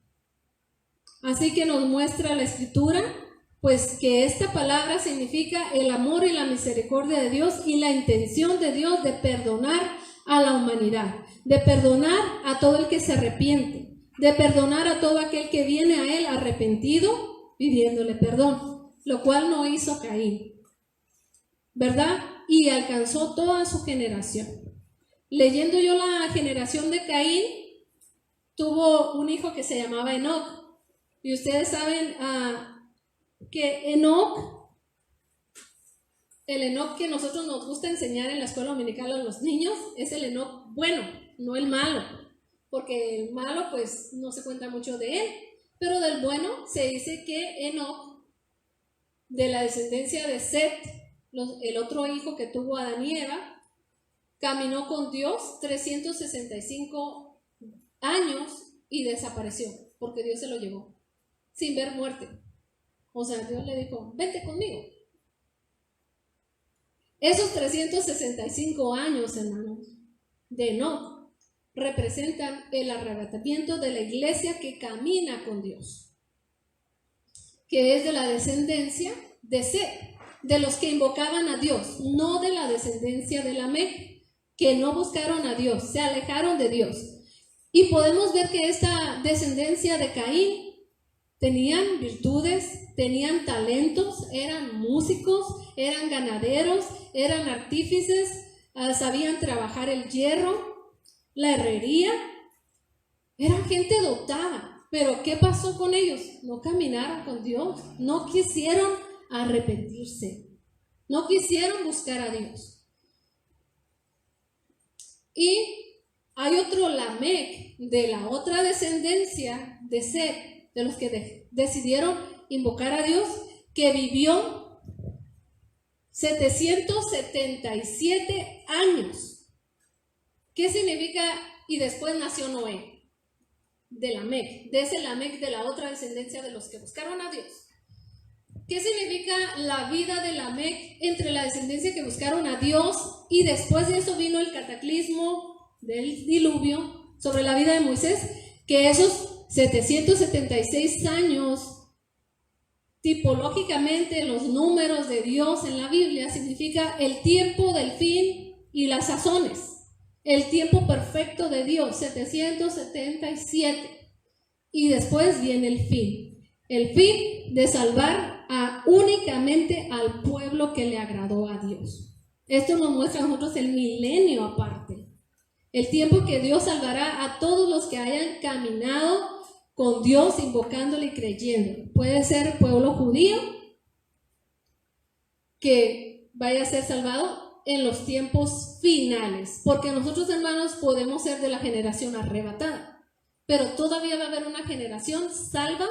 Así que nos muestra la Escritura, pues que esta palabra significa el amor y la misericordia de Dios y la intención de Dios de perdonar a la humanidad, de perdonar a todo el que se arrepiente, de perdonar a todo aquel que viene a él arrepentido pidiéndole perdón, lo cual no hizo Caín, ¿verdad? Y alcanzó toda su generación. Leyendo yo la generación de Caín, tuvo un hijo que se llamaba Enoc, y ustedes saben que Enoc, el Enoc que nosotros nos gusta enseñar en la escuela dominical a los niños, es el Enoc bueno, no el malo, porque el malo pues no se cuenta mucho de él, pero del bueno se dice que Enoc, de la descendencia de Set, el otro hijo que tuvo Adán y Eva, caminó con Dios 365 años y desapareció, porque Dios se lo llevó, sin ver muerte. O sea, Dios le dijo, vente conmigo. Esos 365 años, hermanos, de Enoc, representan el arrebatamiento de la iglesia que camina con Dios. que es de la descendencia de Set, de los que invocaban a Dios, no de la descendencia de Lamec, que no buscaron a Dios, se alejaron de Dios. Y podemos ver que esta descendencia de Caín tenían virtudes, tenían talentos, eran músicos, eran ganaderos, eran artífices, sabían trabajar el hierro, la herrería, eran gente dotada. Pero ¿qué pasó con ellos? No caminaron con Dios, no quisieron arrepentirse, no quisieron buscar a Dios. Y hay otro Lamec, de la otra descendencia de Set, de los que decidieron invocar a Dios, que vivió 777 años. ¿Qué significa? Y después nació Noé, de Lamec, de ese Lamec, de la otra descendencia de los que buscaron a Dios. ¿Qué significa la vida de Lamec entre la descendencia que buscaron a Dios y después de eso vino el cataclismo del diluvio sobre la vida de Moisés? Que esos 776 años, tipológicamente los números de Dios en la Biblia, significa el tiempo del fin y las sazones. El tiempo perfecto de Dios, 777. Y después viene el fin. El fin de salvar únicamente al pueblo que le agradó a Dios. Esto nos muestra a nosotros el milenio aparte. El tiempo que Dios salvará a todos los que hayan caminado con Dios, invocándole y creyendo. Puede ser pueblo judío que vaya a ser salvado en los tiempos finales, porque nosotros, hermanos, podemos ser de la generación arrebatada, pero todavía va a haber una generación salva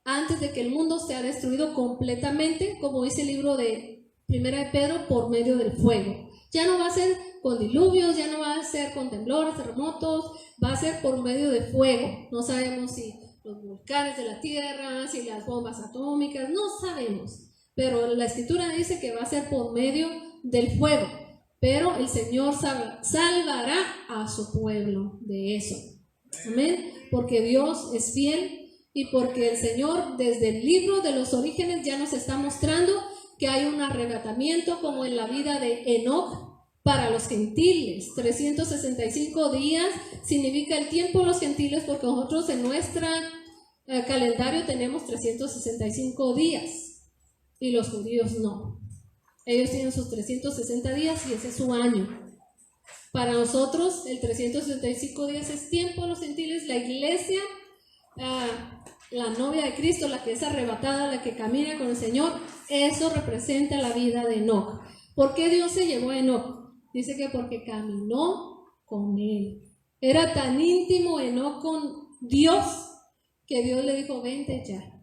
antes de que el mundo sea destruido completamente, como dice el libro de Primera de Pedro, por medio del fuego. Ya no va a ser con diluvios, ya no va a ser con temblores, terremotos, va a ser por medio de fuego. No sabemos si los volcanes de la tierra, si las bombas atómicas, no sabemos, pero la escritura dice que va a ser por medio del fuego, pero el Señor salvará a su pueblo de eso. Amén, porque Dios es fiel y porque el Señor desde el libro de los orígenes ya nos está mostrando que hay un arrebatamiento como en la vida de Enoc para los gentiles. 365 días significa el tiempo de los gentiles, porque nosotros en nuestro calendario tenemos 365 días y los judíos no. Ellos tienen sus 360 días y ese es su año. Para nosotros el 365 días es tiempo de los gentiles. La iglesia, la novia de Cristo, la que es arrebatada, la que camina con el Señor, eso representa la vida de Enoc. ¿Por qué Dios se llevó a Enoc? Dice que porque caminó con él. Era tan íntimo Enoc con Dios que Dios le dijo: vente ya,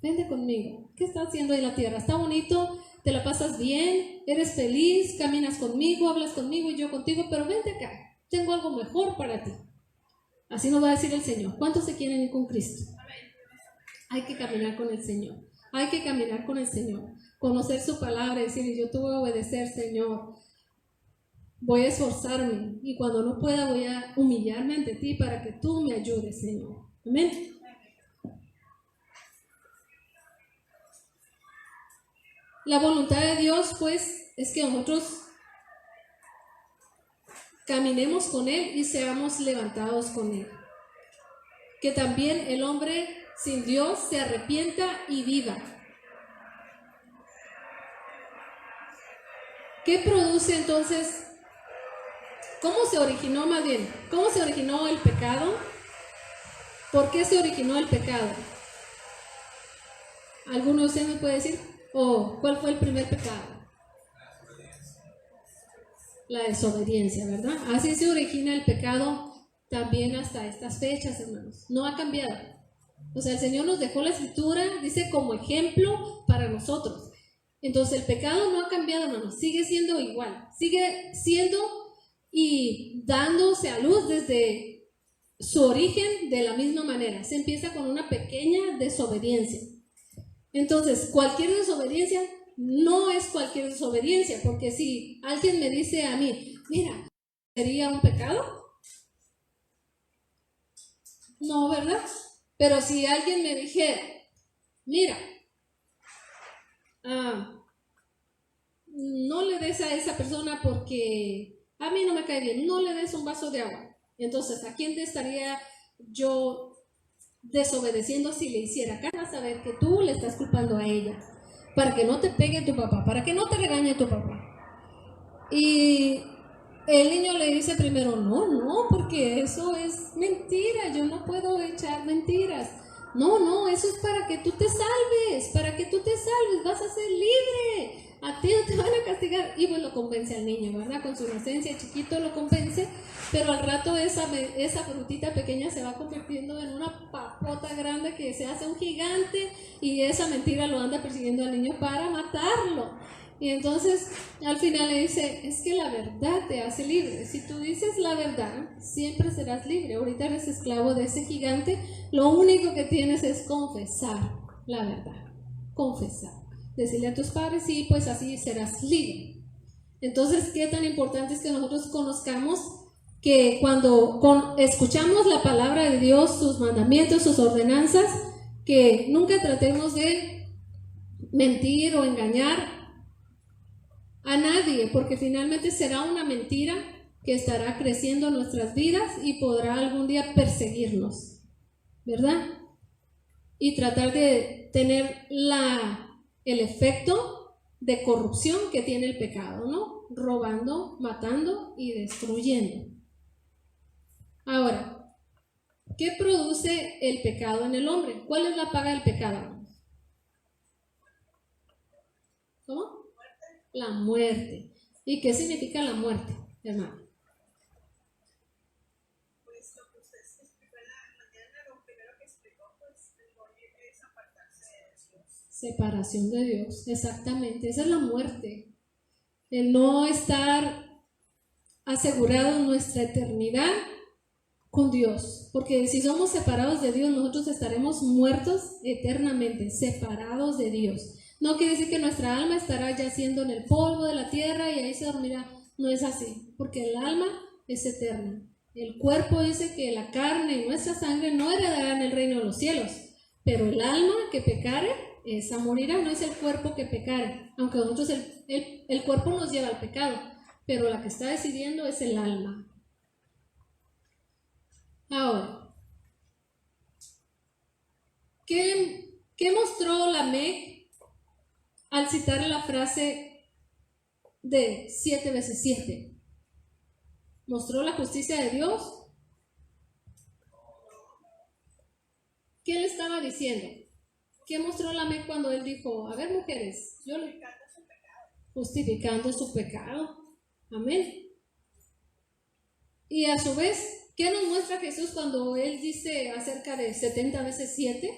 vente conmigo. ¿Qué estás haciendo en la tierra? ¿Está bonito? ¿Te la pasas bien? ¿Eres feliz? ¿Caminas conmigo? ¿Hablas conmigo y yo contigo? Pero vente acá, tengo algo mejor para ti. Así nos va a decir el Señor. ¿Cuántos se quieren ir con Cristo? Hay que caminar con el Señor. Hay que caminar con el Señor. Conocer su palabra y decir: yo te voy a obedecer, Señor. Voy a esforzarme y cuando no pueda voy a humillarme ante ti para que tú me ayudes, Señor. Amén. La voluntad de Dios, pues, es que nosotros caminemos con Él y seamos levantados con Él. Que también el hombre sin Dios se arrepienta y viva. ¿Qué produce entonces? ¿Cómo se originó más bien? ¿Cómo se originó el pecado? ¿Por qué se originó el pecado? ¿Alguno de ustedes me puede decir? ¿Cuál fue el primer pecado? La desobediencia, ¿verdad? Así se origina el pecado también hasta estas fechas, hermanos. No ha cambiado. O sea, el Señor nos dejó la escritura, dice, como ejemplo para nosotros. Entonces el pecado no ha cambiado, hermanos. Sigue siendo igual. Sigue siendo y dándose a luz desde su origen de la misma manera. Se empieza con una pequeña desobediencia. Entonces, cualquier desobediencia no es cualquier desobediencia, porque si alguien me dice a mí: mira, ¿sería un pecado? No, ¿verdad? Pero si alguien me dijera: mira, no le des a esa persona porque a mí no me cae bien, no le des un vaso de agua. Entonces, ¿a quién te estaría yo desobedeciendo si le hiciera? Acá vas a ver que tú le estás culpando a ella, para que no te pegue tu papá, para que no te regañe tu papá. Y el niño le dice primero, no, porque eso es mentira, yo no puedo echar mentiras. No, eso es para que tú te salves, vas a ser libre, a ti no te van a castigar. Y pues lo convence al niño, ¿verdad? Con su inocencia, chiquito lo convence, pero al rato esa frutita pequeña se va convirtiendo en una papota grande que se hace un gigante, y esa mentira lo anda persiguiendo al niño para matarlo. Y entonces al final le dice, es que la verdad te hace libre. Si tú dices la verdad, siempre serás libre. Ahorita eres esclavo de ese gigante, lo único que tienes es confesar la verdad. Confesar. Decirle a tus padres, sí, pues así serás libre. Entonces, ¿qué tan importante es que nosotros conozcamos que cuando escuchamos la palabra de Dios, sus mandamientos, sus ordenanzas, que nunca tratemos de mentir o engañar a nadie, porque finalmente será una mentira que estará creciendo en nuestras vidas y podrá algún día perseguirnos, ¿verdad? Y tratar de tener el efecto de corrupción que tiene el pecado, ¿no? Robando, matando y destruyendo. Ahora, ¿qué produce el pecado en el hombre? ¿Cuál es la paga del pecado? ¿Cómo? La muerte. ¿Y qué significa la muerte, hermano? Pues lo que usted explicó en la mañana, lo primero que explicó, pues el morir es apartarse de Dios. Separación de Dios, exactamente. Esa es la muerte. El no estar asegurado en nuestra eternidad con Dios. Porque si somos separados de Dios, nosotros estaremos muertos eternamente, separados de Dios. No quiere decir que nuestra alma estará yaciendo en el polvo de la tierra y ahí se dormirá. No es así, porque el alma es eterna. El cuerpo dice que la carne y nuestra sangre no heredarán el reino de los cielos, pero el alma que pecare, esa morirá. No es el cuerpo que pecare, aunque nosotros el cuerpo nos lleva al pecado, pero la que está decidiendo es el alma. Ahora, ¿qué mostró Lamec al citar la frase de 7 veces 7? ¿Mostró la justicia de Dios? ¿Qué le estaba diciendo? ¿Qué mostró Lamec cuando él dijo, a ver, mujeres, yo le justificando su pecado? Amén. Y a su vez, ¿qué nos muestra Jesús cuando él dice acerca de 70 veces 7?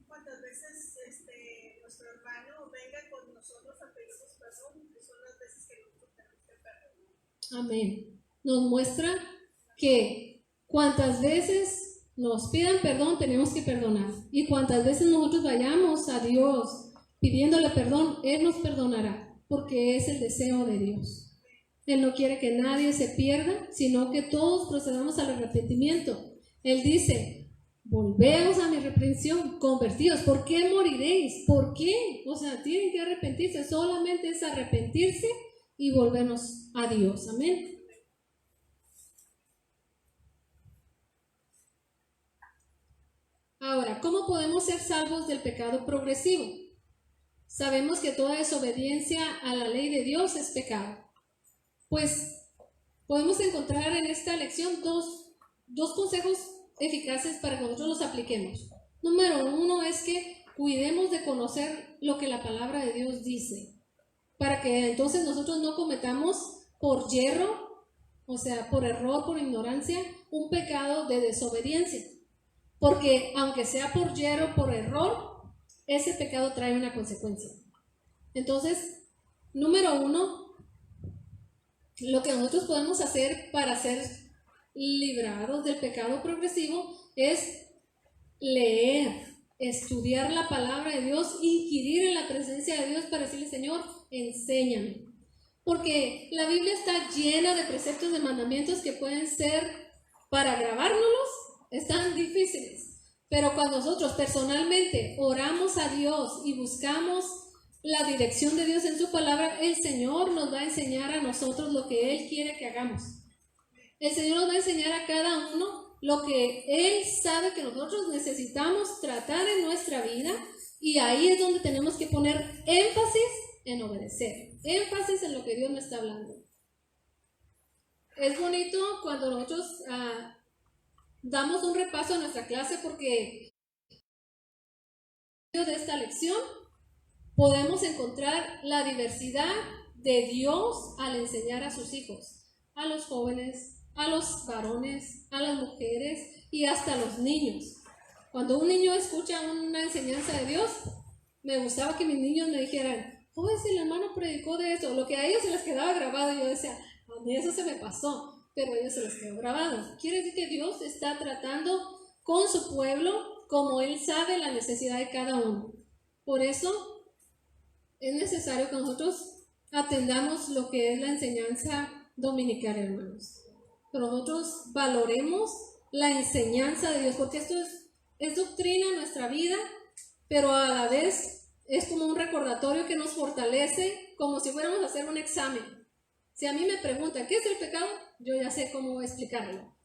¿Cuántas veces nuestro hermano venga con nosotros a pedirnos perdón? Que son las veces que nosotros tenemos que perdonar. Amén. Nos muestra que cuantas veces nos pidan perdón, tenemos que perdonar. Y cuantas veces nosotros vayamos a Dios pidiéndole perdón, Él nos perdonará, porque es el deseo de Dios. Él no quiere que nadie se pierda, sino que todos procedamos al arrepentimiento. Él dice, volveos a mi reprensión, convertidos. ¿Por qué moriréis? ¿Por qué? O sea, tienen que arrepentirse. Solamente es arrepentirse y volvernos a Dios. Amén. Ahora, ¿cómo podemos ser salvos del pecado progresivo? Sabemos que toda desobediencia a la ley de Dios es pecado. Pues podemos encontrar en esta lección dos consejos eficaces para que nosotros los apliquemos. Número 1 es que cuidemos de conocer lo que la palabra de Dios dice, para que entonces nosotros no cometamos por yerro, o sea, por error, por ignorancia, un pecado de desobediencia. Porque aunque sea por yerro, por error, ese pecado trae una consecuencia. Entonces, número 1, lo que nosotros podemos hacer para ser librados del pecado progresivo es leer, estudiar la palabra de Dios, inquirir en la presencia de Dios para decirle, Señor, enséñame. Porque la Biblia está llena de preceptos, de mandamientos que pueden ser, para grabárnoslos, están difíciles. Pero cuando nosotros personalmente oramos a Dios y buscamos la dirección de Dios en su palabra, el Señor nos va a enseñar a nosotros lo que Él quiere que hagamos. El Señor nos va a enseñar a cada uno lo que Él sabe que nosotros necesitamos tratar en nuestra vida, y ahí es donde tenemos que poner énfasis en obedecer, énfasis en lo que Dios me está hablando. Es bonito cuando nosotros damos un repaso a nuestra clase, porque de esta lección podemos encontrar la diversidad de Dios al enseñar a sus hijos, a los jóvenes, a los varones, a las mujeres y hasta a los niños. Cuando un niño escucha una enseñanza de Dios, me gustaba que mis niños me dijeran, oh, si el hermano predicó de eso, lo que a ellos se les quedaba grabado, y yo decía, a mí eso se me pasó, pero a ellos se les quedó grabado. Quiere decir que Dios está tratando con su pueblo como Él sabe la necesidad de cada uno. Por eso es necesario que nosotros atendamos lo que es la enseñanza dominical, hermanos. Que nosotros valoremos la enseñanza de Dios, porque esto es doctrina en nuestra vida, pero a la vez es como un recordatorio que nos fortalece, como si fuéramos a hacer un examen. Si a mí me preguntan, ¿qué es el pecado? Yo ya sé cómo explicarlo.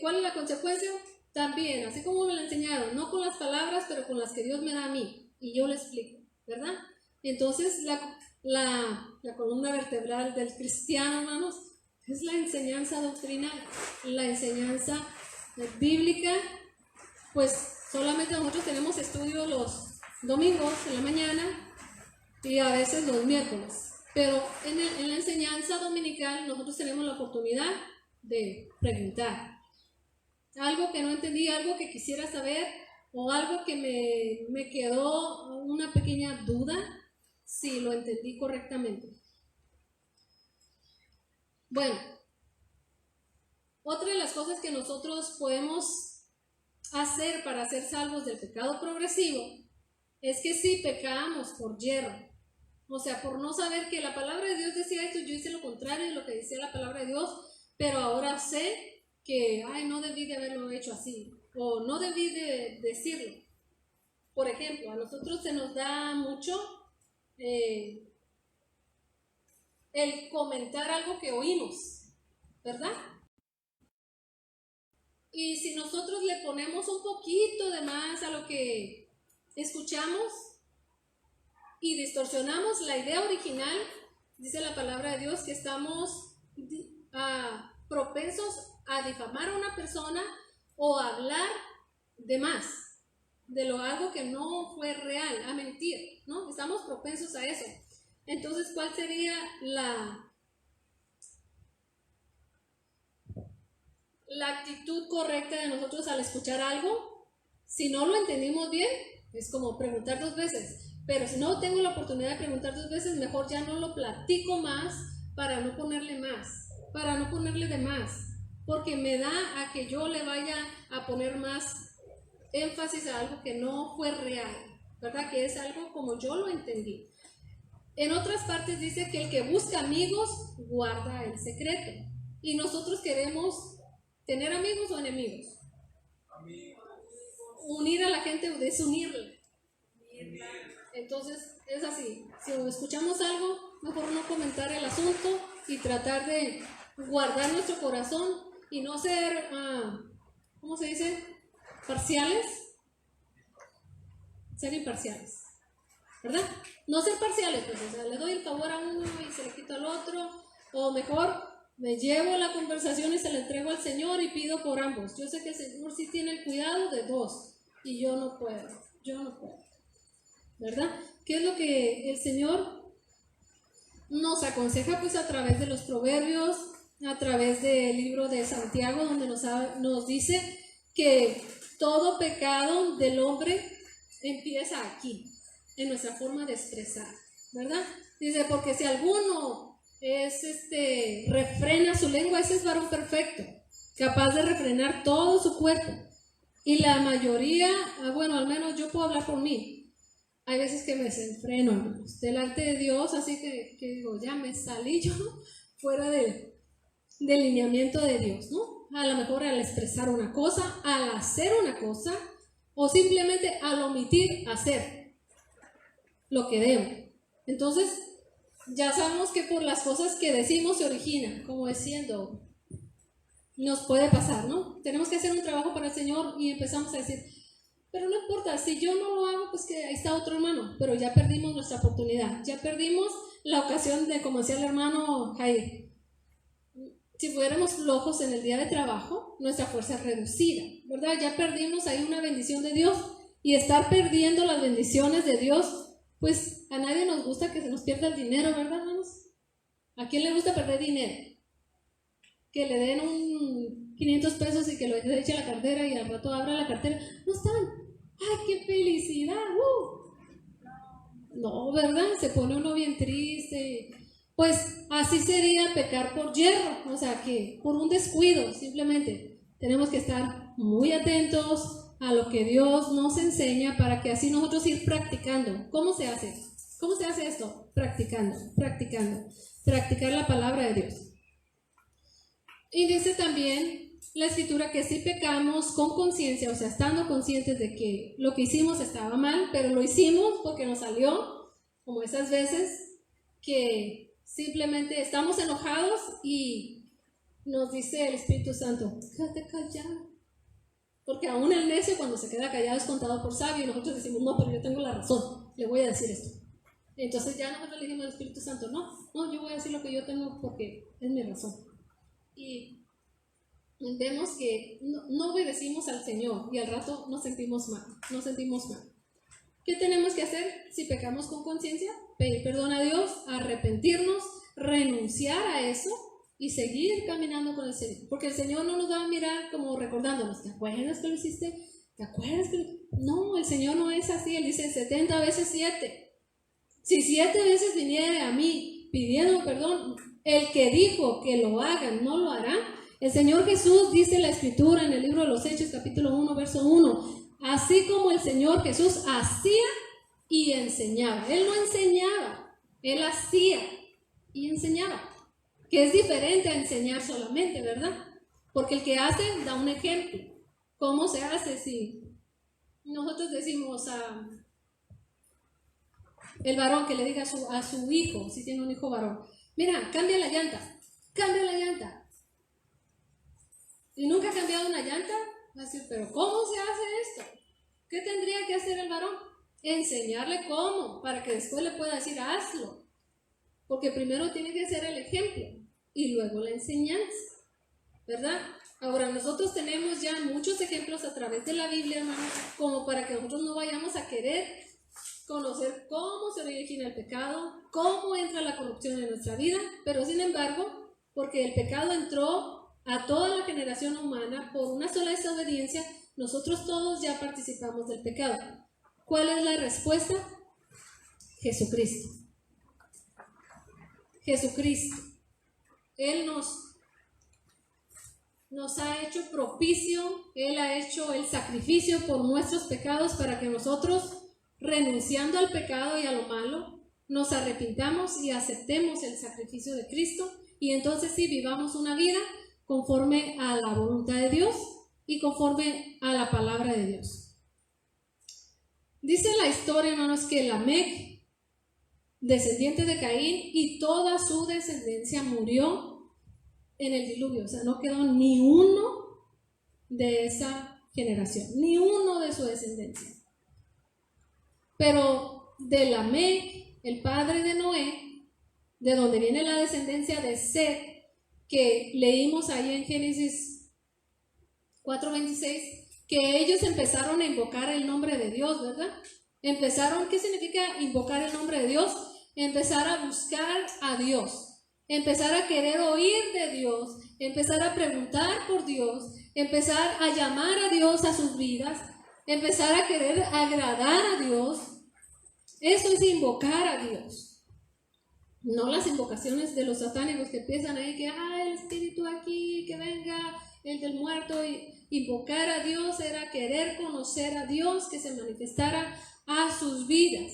¿Cuál es la consecuencia? También, así como me lo enseñaron, no con las palabras, pero con las que Dios me da a mí, y yo le explico, ¿verdad? Entonces, la columna vertebral del cristiano, hermanos, es la enseñanza doctrinal, la enseñanza bíblica. Pues solamente nosotros tenemos estudio los domingos en la mañana y a veces los miércoles, pero en la enseñanza dominical nosotros tenemos la oportunidad de preguntar algo que no entendí, algo que quisiera saber, o algo que me quedó una pequeña duda, si lo entendí correctamente. Bueno, otra de las cosas que nosotros podemos hacer para ser salvos del pecado progresivo es que si pecamos por yerro, o sea, por no saber que la palabra de Dios decía esto, yo hice lo contrario de lo que decía la palabra de Dios, pero ahora sé que, no debí de haberlo hecho así, o no debí de decirlo. Por ejemplo, a nosotros se nos da mucho el comentar algo que oímos, ¿verdad? Y si nosotros le ponemos un poquito de más a lo que escuchamos y distorsionamos la idea original, dice la palabra de Dios que estamos propensos a difamar a una persona o a hablar de más, de algo que no fue real, a mentir, ¿no? Estamos propensos a eso. Entonces, ¿cuál sería la actitud correcta de nosotros al escuchar algo? Si no lo entendimos bien, es como preguntar 2 veces. Pero si no tengo la oportunidad de preguntar 2 veces, mejor ya no lo platico más para no ponerle más, para no ponerle de más, porque me da a que yo le vaya a poner más énfasis a algo que no fue real, ¿verdad? Que es algo como yo lo entendí. En otras partes dice que el que busca amigos guarda el secreto. Y nosotros queremos tener amigos o enemigos. Unir a la gente o desunirla. Entonces es así. Si escuchamos algo, mejor no comentar el asunto y tratar de guardar nuestro corazón y no ser, ¿cómo se dice? Parciales. Ser imparciales, ¿verdad? No ser parciales, pues, o sea, le doy el favor a uno y se le quito al otro, o mejor me llevo la conversación y se la entrego al Señor y pido por ambos. Yo sé que el Señor sí tiene el cuidado de 2 y yo no puedo, ¿verdad? ¿Qué es lo que el Señor nos aconseja? Pues a través de los proverbios, a través del libro de Santiago, donde nos dice que todo pecado del hombre empieza aquí, en nuestra forma de expresar, ¿verdad? Dice, porque si alguno refrena su lengua, ese es varón perfecto, capaz de refrenar todo su cuerpo. Y la mayoría, bueno, al menos yo puedo hablar por mí, hay veces que me desenfreno, hermanos, delante de Dios, así que digo, ya me salí yo fuera del lineamiento de Dios, ¿no? A lo mejor al expresar una cosa, al hacer una cosa, o simplemente al omitir hacer lo que debo. Entonces, ya sabemos que por las cosas que decimos se origina, como diciendo, nos puede pasar, ¿no? Tenemos que hacer un trabajo para el Señor y empezamos a decir, pero no importa, si yo no lo hago, pues que ahí está otro hermano, pero ya perdimos nuestra oportunidad, ya perdimos la ocasión de, como decía el hermano Jaime, si fuéramos flojos en el día de trabajo, nuestra fuerza es reducida, ¿verdad? Ya perdimos ahí una bendición de Dios, y estar perdiendo las bendiciones de Dios, pues a nadie nos gusta que se nos pierda el dinero, ¿verdad, hermanos? ¿A quién le gusta perder dinero? Que le den un 500 pesos y que lo eche a la cartera y al rato abra la cartera, no están, ¡ay, qué felicidad! No, ¿verdad? Se pone uno bien triste. Pues así sería pecar por yerro, o sea que por un descuido, simplemente tenemos que estar muy atentos a lo que Dios nos enseña para que así nosotros ir practicando. ¿Cómo se hace? ¿Cómo se hace esto? Practicando, practicar la palabra de Dios. Y dice también la Escritura que si pecamos con conciencia, o sea, estando conscientes de que lo que hicimos estaba mal, pero lo hicimos porque nos salió, como esas veces que simplemente estamos enojados y nos dice el Espíritu Santo, quédate callado. Porque aún el necio cuando se queda callado es contado por sabio y nosotros decimos, no, pero yo tengo la razón, le voy a decir esto. Entonces ya nosotros le dijimos al Espíritu Santo, no, yo voy a decir lo que yo tengo porque es mi razón. Y vemos que no obedecimos al Señor y al rato nos sentimos mal. ¿Qué tenemos que hacer si pecamos con conciencia? Pedir perdón a Dios, arrepentirnos, renunciar a eso y seguir caminando con el Señor. Porque el Señor no nos va a mirar como recordándonos, ¿te acuerdas que lo hiciste? ¿Te acuerdas que No, el Señor no es así, Él dice 70 veces 7. Si 7 veces viniere a mí pidiendo perdón, el que dijo que lo hagan, ¿no lo hará? El Señor Jesús dice en la Escritura, en el libro de los Hechos, capítulo 1, verso 1, así como el Señor Jesús hacía y enseñaba. Él no enseñaba, Él hacía y enseñaba, que es diferente a enseñar solamente, ¿verdad? Porque el que hace da un ejemplo. ¿Cómo se hace? Si nosotros decimos a el varón que le diga a su hijo, si tiene un hijo varón, mira, cambia la llanta. Y nunca ha cambiado una llanta, va a decir, pero ¿cómo se hace esto? ¿Qué tendría que hacer el varón? Enseñarle cómo, para que después le pueda decir, hazlo. Porque primero tiene que ser el ejemplo y luego la enseñanza, ¿verdad? Ahora, nosotros tenemos ya muchos ejemplos a través de la Biblia, hermanos, como para que nosotros no vayamos a querer conocer cómo se origina el pecado, cómo entra la corrupción en nuestra vida, pero sin embargo, porque el pecado entró a toda la generación humana por una sola desobediencia, nosotros todos ya participamos del pecado. ¿Cuál es la respuesta? Jesucristo. Él nos ha hecho propicio, Él ha hecho el sacrificio por nuestros pecados para que nosotros, renunciando al pecado y a lo malo, nos arrepintamos y aceptemos el sacrificio de Cristo y entonces sí vivamos una vida conforme a la voluntad de Dios y conforme a la palabra de Dios. Dice la historia, hermanos, que Lamec, descendiente de Caín, y toda su descendencia murió en el diluvio. O sea, no quedó ni uno de esa generación, ni uno de su descendencia. Pero de Lamec, el padre de Noé, de donde viene la descendencia de Set, que leímos ahí en Génesis 4:26, que ellos empezaron a invocar el nombre de Dios, ¿verdad? ¿Qué significa invocar el nombre de Dios? Empezar a buscar a Dios, empezar a querer oír de Dios, empezar a preguntar por Dios, empezar a llamar a Dios a sus vidas, empezar a querer agradar a Dios. Eso es invocar a Dios. No las invocaciones de los satánicos que piensan ahí que el espíritu aquí, que venga el del muerto. Y invocar a Dios era querer conocer a Dios, que se manifestara a sus vidas.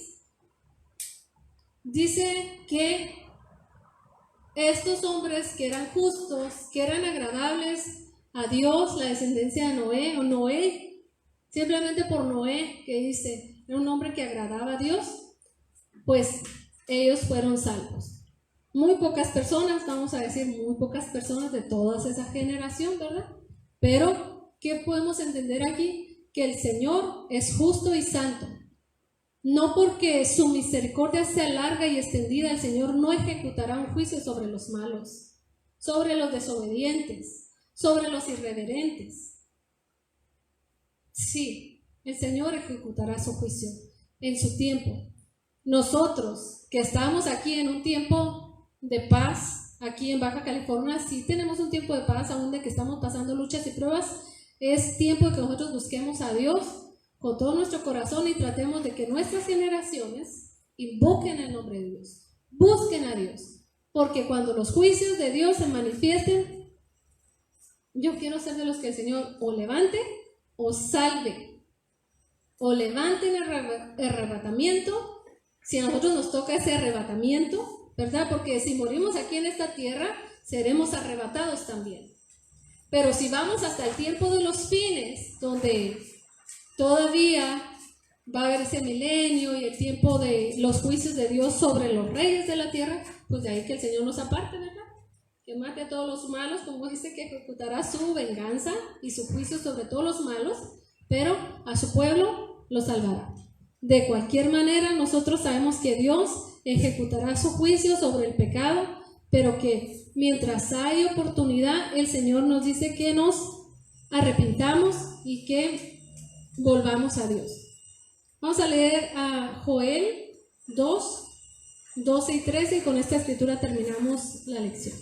Dice que estos hombres que eran justos, que eran agradables a Dios, la descendencia de Noé, simplemente por Noé, que dice, era un hombre que agradaba a Dios, pues ellos fueron salvos. Muy pocas personas, vamos a decir, muy pocas personas de toda esa generación, ¿verdad? Pero, ¿qué podemos entender aquí? Que el Señor es justo y santo. No porque su misericordia sea larga y extendida, el Señor no ejecutará un juicio sobre los malos, sobre los desobedientes, sobre los irreverentes. Sí, el Señor ejecutará su juicio en su tiempo. Nosotros, que estamos aquí en un tiempo de paz, aquí en Baja California, sí tenemos un tiempo de paz, aún de que estamos pasando luchas y pruebas. Es tiempo de que nosotros busquemos a Dios con todo nuestro corazón y tratemos de que nuestras generaciones invoquen el nombre de Dios, busquen a Dios, porque cuando los juicios de Dios se manifiesten, yo quiero ser de los que el Señor o levante o salve, o levante el arrebatamiento, si a nosotros nos toca ese arrebatamiento, ¿verdad? Porque si morimos aquí en esta tierra, seremos arrebatados también. Pero si vamos hasta el tiempo de los fines, donde todavía va a haber ese milenio y el tiempo de los juicios de Dios sobre los reyes de la tierra, pues de ahí que el Señor nos aparte, ¿verdad? Que mate a todos los malos, como dice que ejecutará su venganza y su juicio sobre todos los malos, pero a su pueblo lo salvará. De cualquier manera, nosotros sabemos que Dios ejecutará su juicio sobre el pecado, pero que mientras hay oportunidad, el Señor nos dice que nos arrepintamos y que volvamos a Dios. Vamos a leer a Joel 2, 12 y 13 y con esta escritura terminamos la lección.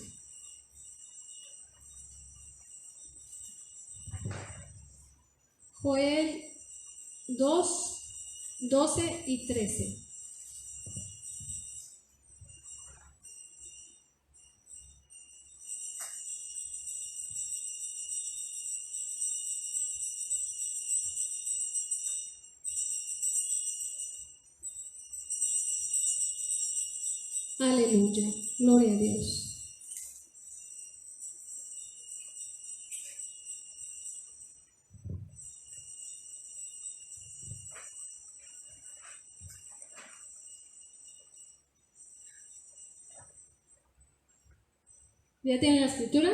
Joel 2, 12 y 13. Aleluya, gloria a Dios. ¿Ya tienen la escritura?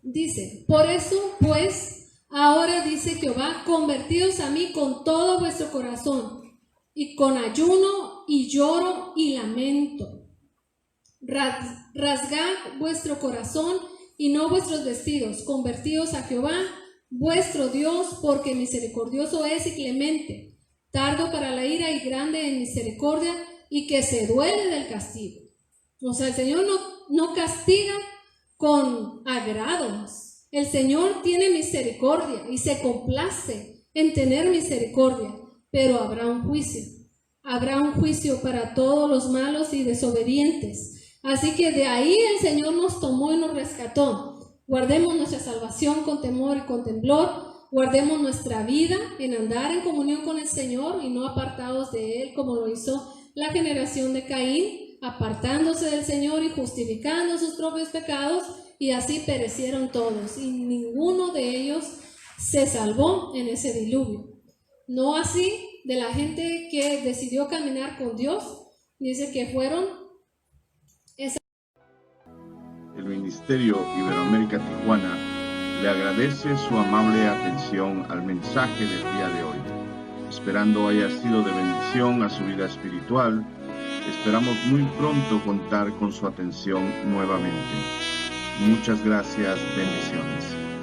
Dice, por eso pues, ahora dice Jehová, convertíos a mí con todo vuestro corazón, y con ayuno y lloro y lamento. Rasgad vuestro corazón y no vuestros vestidos, convertíos a Jehová, vuestro Dios, porque misericordioso es y clemente, tardo para la ira y grande en misericordia, y que se duele del castigo. O sea, el Señor no castiga con agrados. El Señor tiene misericordia y se complace en tener misericordia, pero habrá un juicio. Habrá un juicio para todos los malos y desobedientes. Así que de ahí el Señor nos tomó y nos rescató. Guardemos nuestra salvación con temor y con temblor. Guardemos nuestra vida en andar en comunión con el Señor y no apartados de Él, como lo hizo la generación de Caín, apartándose del Señor y justificando sus propios pecados, y así perecieron todos, y ninguno de ellos se salvó en ese diluvio. No así de la gente que decidió caminar con Dios, dice que fueron El Ministerio Iberoamérica Tijuana le agradece su amable atención al mensaje del día de hoy. Esperando haya sido de bendición a su vida espiritual, esperamos muy pronto contar con su atención nuevamente. Muchas gracias, bendiciones.